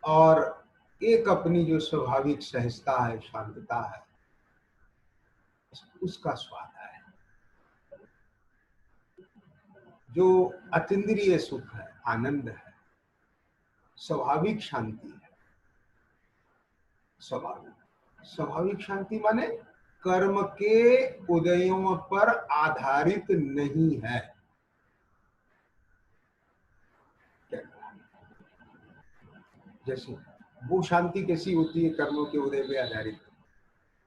और एक अपनी जो स्वाभाविक सहजता है, शांतता है, उसका स्वाद है। जो अतीन्द्रिय सुख है, आनंद है, स्वाभाविक शांति है। स्वाभाविक शांति माने कर्म के उदयों पर आधारित नहीं है। क्या? जैसे वो शांति कैसी होती है कर्मों के उदय पे आधारित?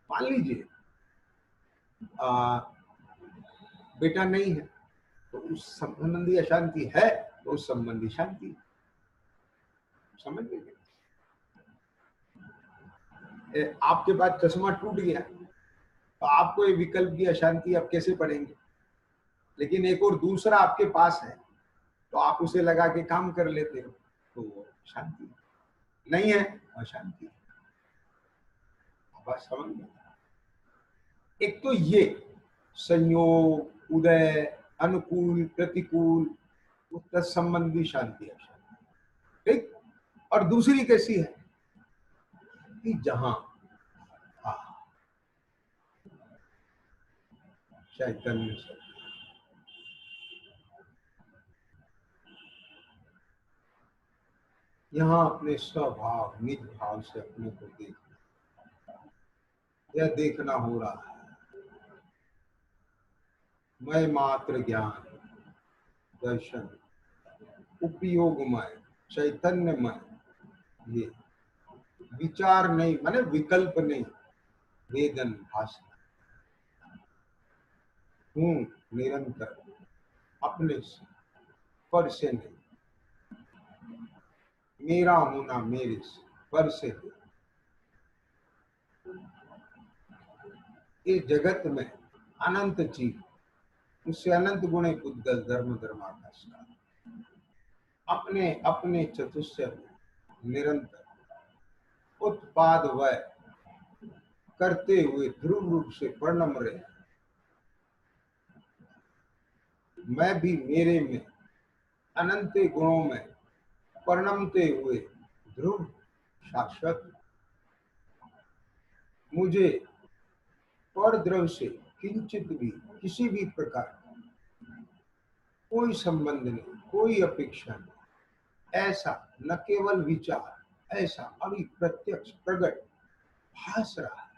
मान लीजिए बेटा नहीं है तो उस संबंधी अशांति है, तो उस संबंधी शांति। समझ लीजिए आपके पास चश्मा टूट गया तो आपको ये विकल्प की अशांति आप कैसे पढ़ेंगे? लेकिन एक और दूसरा आपके पास है तो आप उसे लगा के काम कर लेते हो, तो वो शांति नहीं है, अशांति। बस समझ में। एक तो ये संयोग, उदय, अनुकूल, प्रतिकूल, तत्संबंधी शांति है, ठीक। और दूसरी कैसी है कि जहां चैतन्य से यहाँ अपने स्वभाव, निज भाव से अपने को देखना, यह देखना हो रहा है मैं मात्र ज्ञान, दर्शन, उपयोगमय, चैतन्यमय, ये विचार नहीं माने विकल्प नहीं, वेदन भाषण हूँ निरंतर अपने से, पर से नहीं, मेरा होना मेरे से, पर से नहीं। इस जगत में अनंत जीव, उससे अनंत गुणे पुद्गल धर्म धर्माकाश, अपने अपने चतुष्य निरंतर उत्पाद वय करते हुए ध्रुव रूप से परिणम रहे। मैं भी मेरे में अनंत गुणों में परिणमते हुए ध्रुव शाश्वत, मुझे पर द्रव से किंचित भी किसी भी प्रकार कोई संबंध नहीं, कोई अपेक्षा नहीं, ऐसा न केवल विचार, ऐसा अभी प्रत्यक्ष प्रकट भास रहा है।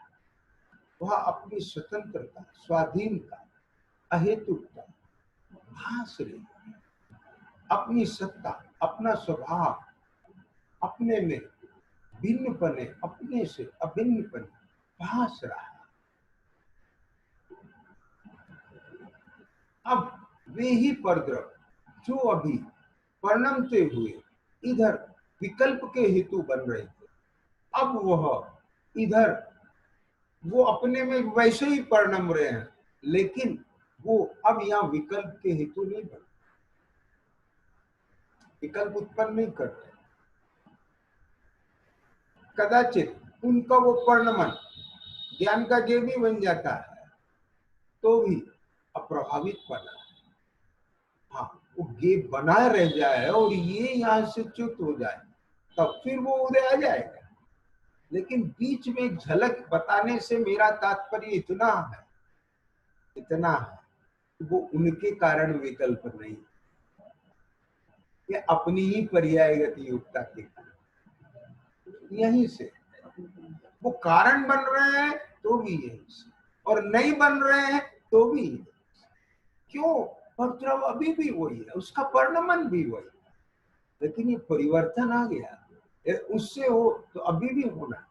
वह अपनी स्वतंत्रता, स्वाधीनता, अहेतुकता भास रही है। अपनी सत्ता, अपना स्वभाव, अपने में भिन्नपने, अपने से अभिन्नपने भास रहा है। अब वे ही परद्रव जो अभी परिणमते हुए इधर विकल्प के हेतु बन रहे थे, अब वह इधर वो अपने में वैसे ही परिणम रहे हैं, लेकिन वो अब यहाँ विकल्प के हेतु नहीं बन, विकल्प उत्पन्न नहीं कर रहे। कदाचित उनका वो परिणमन ज्ञान का ज्ञ भी बन जाता है तो भी अप्रभावित बना, हाँ वो गे बना रह जाए और ये यहाँ से च्युत हो जाए, तब फिर वो उदय आ जाएगा। लेकिन बीच में एक झलक बताने से मेरा तात्पर्य इतना है वो उनके कारण विकल्प नहीं, ये अपनी ही पर्यायगत योग्यता के कारण यहीं से वो कारण बन रहे हैं तो भी यहीं से, और नहीं बन रहे हैं तो भी यहीं से। क्यों? परद्रव अभी भी वही है, उसका परिणमन भी वही है, लेकिन ये परिवर्तन आ गया, उससे हो तो अभी भी होना,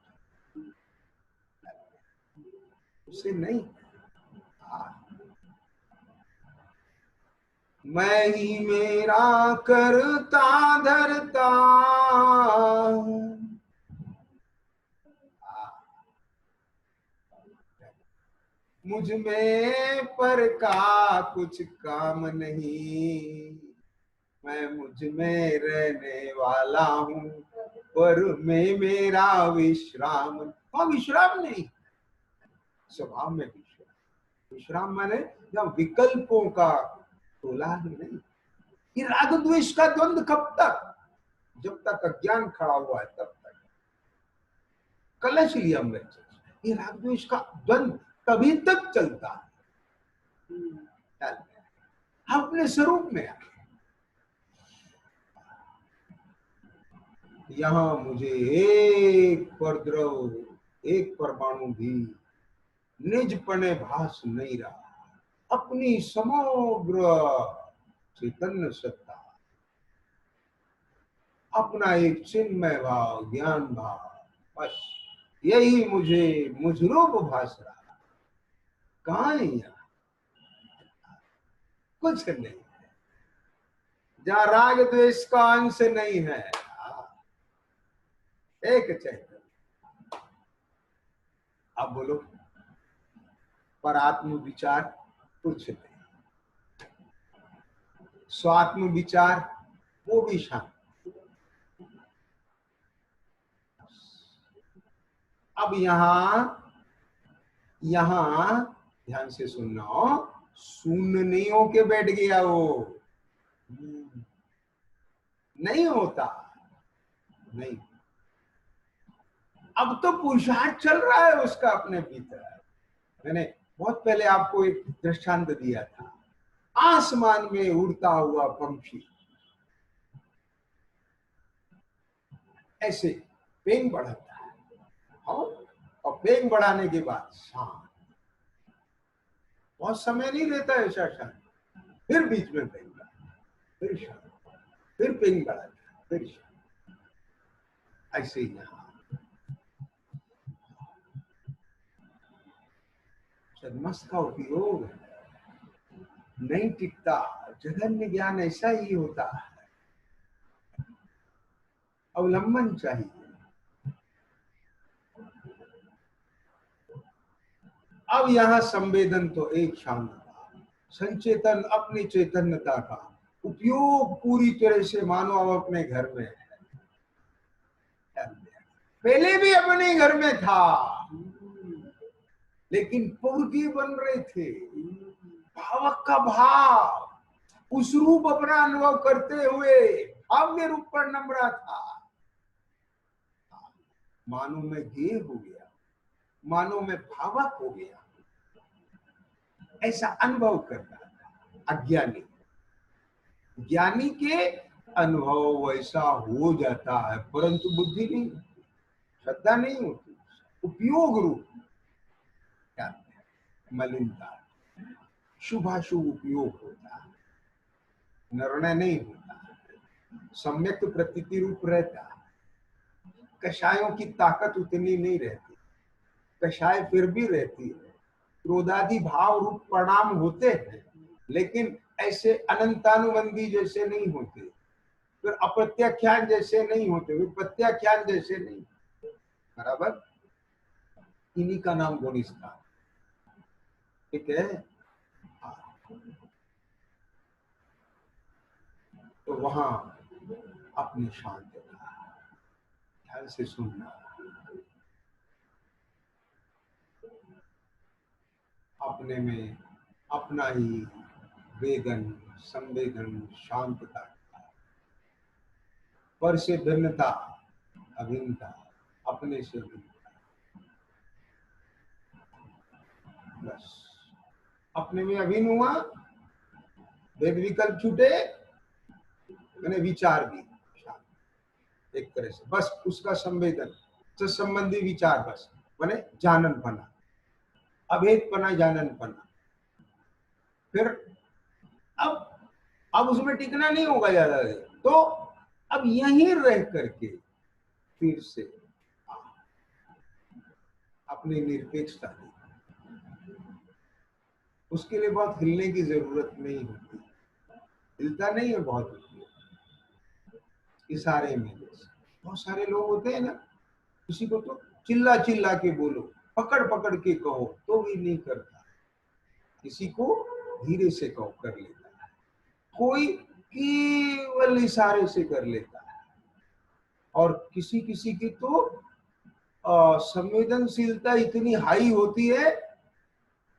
उससे नहीं। मैं ही मेरा करता धरता, मुझ में पर का कुछ काम नहीं, मैं मुझ में रहने वाला हूँ, पर में मेरा विश्राम। वहाँ विश्राम नहीं, स्वभाव में विश्राम। विश्राम माने जब विकल्पों का तोला नहीं। ये राग द्वेष का द्वंद कब तक? जब तक अज्ञान खड़ा हुआ है तब तक। कलश लिया हमने, ये राग द्वेष का द्वंद तभी तक चलता है अपने स्वरूप में। यहाँ मुझे एक परद्रव, एक परमाणु भी निजपने भास नहीं रहा। अपनी समग्र चैतन्य सत्ता, अपना एक चिन्मय भाव, ज्ञान भाव, बस यही मुझे मुझरूप भास रहा। कहाँ है यहाँ? कुछ नहीं है जहाँ राग द्वेष का अंश नहीं है। एक चैतन्य। अब बोलो, पर आत्म विचार कुछ नहीं, स्वात्म विचार वो भी शांत। अब यहां ध्यान से सुनना, शून्य नहीं होके बैठ गया वो, नहीं होता नहीं। अब तो पुरुषार्थ चल रहा है उसका अपने भीतर। मैंने बहुत पहले आपको एक दृष्टांत दिया था, आसमान में उड़ता हुआ पंछी ऐसे पेंग बढ़ाता है, और पेंग बढ़ाने के बाद शांत, बहुत समय नहीं रहता है ऐसा शांत, फिर बीच में पेंग बढ़ाता, फिर शांत, फिर पेंग बढ़ाता, फिर शांत। ऐसे ही यहाँ सन्मस्त का उपयोग नहीं टिकता। जघन्य ज्ञान ऐसा ही होता है, अवलंबन चाहिए। अब यहाँ संवेदन तो एक शांतता, संचेतन अपनी चैतन्यता का उपयोग पूरी तरह से मानो अब अपने घर में है। पहले भी अपने घर में था, लेकिन पूर्वी बन रहे थे, भावक का भाव उस रूप अपना अनुभव करते हुए भाव्य रूप पर नम्रा था। मानो में गेय हो गया, मानो में भावक हो गया, ऐसा अनुभव करता था अज्ञानी। ज्ञानी के अनुभव वैसा हो जाता है, परंतु बुद्धि नहीं, श्रद्धा नहीं होती। उपयोग रूप क्या मलिनता, शुभाशुभ उपयोग होता है, निर्णय नहीं होता, सम्यक प्रतीति रूप रहता है। कषायों की ताकत उतनी नहीं रहती, कषाय फिर भी रहती है, क्रोधादि भाव रूप परिणाम होते हैं, लेकिन ऐसे अनंतानुबंधी जैसे नहीं होते, फिर अप्रत्याख्यान जैसे नहीं होते, फिर प्रत्याख्यान जैसे नहीं, बराबर। इन्हीं का नाम गुण स्थान, ठीक है। तो वहां अपनी शांति, ध्यान से सुनना, अपने में अपना ही वेदन संवेदन शांतता, पर से भिन्नता अभिन्नता, अपने से भिन्नता, बस अपने में अभिन्न हुआ, भेद विकल्प छूटे, मैंने विचार भी शांत एक तरह से, बस उसका संवेदन से संबंधी विचार, बस मैंने जानन पना, अभेद पना, जानन पना। फिर अब उसमें टिकना नहीं होगा ज्यादा देर, तो अब यहीं रह करके फिर से अपनी निरपेक्षता दी। उसके लिए बहुत हिलने की जरूरत नहीं होती, हिलता नहीं है बहुत इशारे में। जैसे बहुत सारे लोग होते हैं ना, किसी को तो चिल्ला चिल्ला के बोलो, पकड़ पकड़ के कहो तो भी नहीं करता, किसी को धीरे से कर लेता है, कोई केवल इशारे से कर लेता है, और किसी किसी की तो संवेदनशीलता इतनी हाई होती है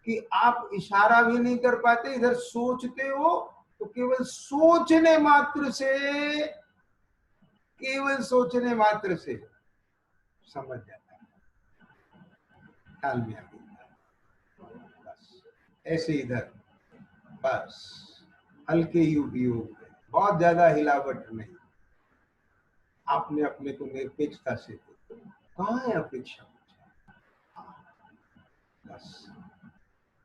कि आप इशारा भी नहीं कर पाते, इधर सोचते हो तो केवल सोचने मात्र से, केवल सोचने मात्र से समझ जाता है, ख्याल में आ गया। बस ऐसे इधर बस हल्के ही उपयोग है, बहुत ज्यादा हिलावट नहीं। आपने अपने को निरपेक्षता से देखो, कहाँ है अपेक्षा, बस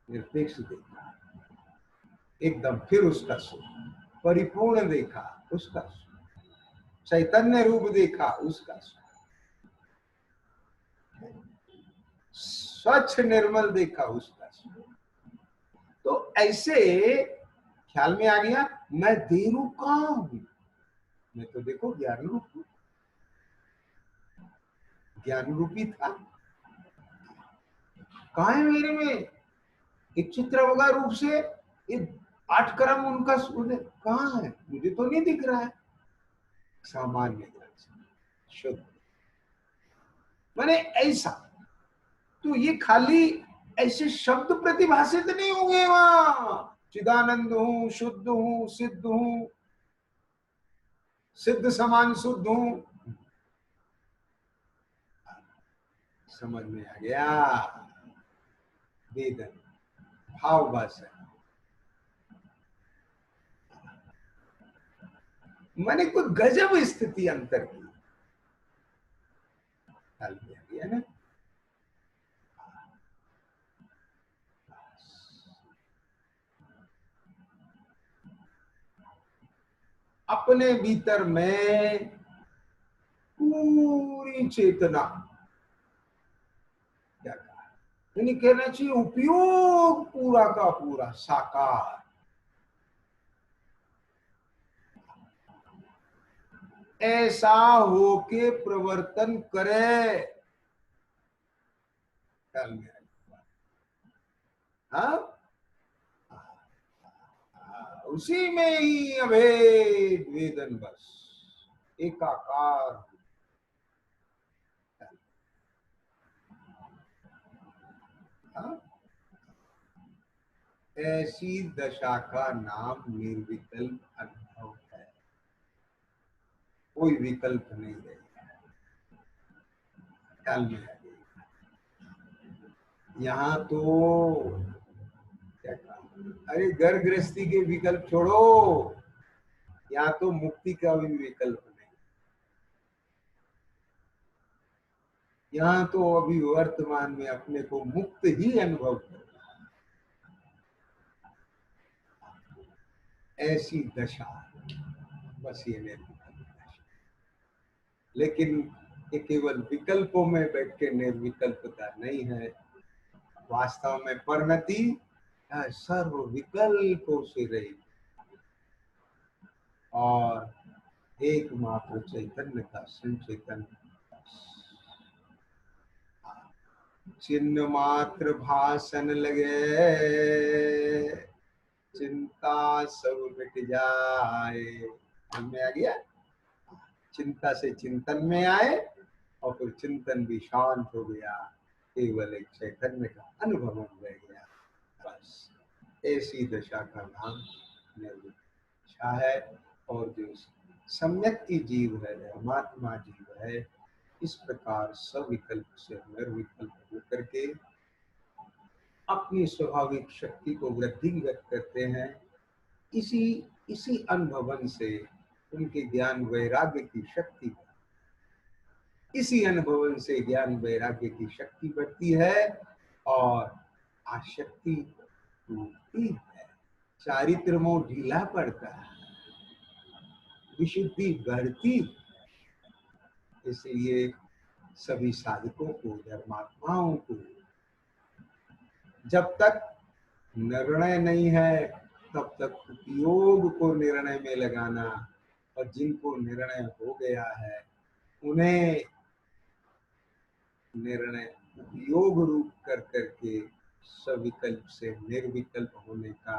निरपेक्ष देखा एकदम, फिर उसका सुख परिपूर्ण देखा, उसका सुख चैतन्य रूप देखा, उसका सुख स्वच्छ निर्मल देखा, उसका सुख। तो ऐसे ख्याल में आ गया, मैं देरू कहाँ हूं, मैं तो देखो ज्ञान रूप हूं, ज्ञान रूपी था, कहाँ है मेरे में एक चित्र होगा रूप से, ये 8 क्रम उनका कहाँ है, मुझे तो नहीं दिख रहा है। सामान्य शुद्ध माने ऐसा, तो ये खाली ऐसे शब्द प्रतिभाषित नहीं होंगे, वहां चिदानंद हूं, शुद्ध हूं, सिद्ध हूं, सिद्ध समान शुद्ध हूं, समझ में आ गया। वेदन भाव भाषा माने कोई गजब स्थिति अंतर की, ख्याल में आ गया ना। अपने भीतर में पूरी चेतना, क्या कहा, यानी कहना चाहिए उपयोग पूरा का पूरा साकार, ऐसा होके प्रवर्तन करे, ख्याल में हाँ, उसी में ही अभेद वेदन बस एकाकार, हाँ? ऐसी दशा का नाम निर्विकल्प अनुभव है, कोई विकल्प नहीं रहेगा, ख्याल में आ गया। यहाँ तो क्या कहा, अरे घर गृहस्थी के विकल्प छोड़ो, यहाँ तो मुक्ति का भी विकल्प नहीं, यहाँ तो अभी वर्तमान में अपने को मुक्त ही अनुभव कर, ऐसी दशा बस ये निर्विकल्प दशा। लेकिन ये केवल विकल्पों में बैठ के निर्विकल्पता नहीं है, वास्तव में परिणति सर्व विकल्पों से रही और एकमात्र चैतन्य का संचेतन, चिन्ह मात्र भाषण लगे, चिंता सब मिट जाए, हमें आ गया, चिंता से चिंतन में आए और फिर चिंतन भी शांत हो गया, केवल एक चैतन्य का अनुभव रह गया, बस ऐसी दशा का नाम निर्विकल्प है। और जो सम्यक की जीव है, धर्मात्मा जीव है, इस प्रकार सविकल्प से निर्विकल्प होकर के अपनी स्वाभाविक शक्ति को वृद्धिंगत करते हैं। इसी अनुभवन से उनके ज्ञान वैराग्य की शक्ति, इसी अनुभवन से ज्ञान वैराग्य की शक्ति बढ़ती है और आशक्ति टूटती है, चारित्र मोह ढीला पड़ता है, विशुद्धि बढ़ती। इसलिए सभी साधकों को, धर्मात्माओं को जब तक निर्णय नहीं है तब तक उपयोग को निर्णय में लगाना, और जिनको निर्णय हो गया है उन्हें निर्णय उपयोग रूप कर करके सविकल्प से निर्विकल्प होने का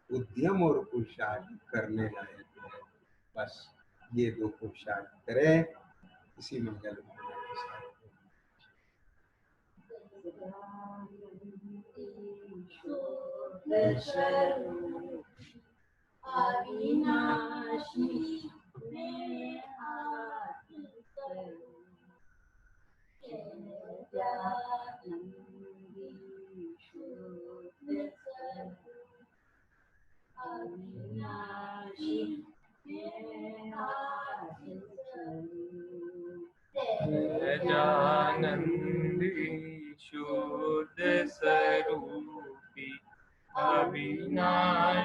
उद्यम और पुरुषार्थ करने लायक है। बस ये दो पुरुषार्थ करें, इसी मंगल के साथ। अविनाशी में हाथ करूं, सच्चिदानंदी शुद्ध स्वरूप। अविनाशी में हाथ करूं, सच्चिदानंदी शुद्ध स्वरूपी अविनाशी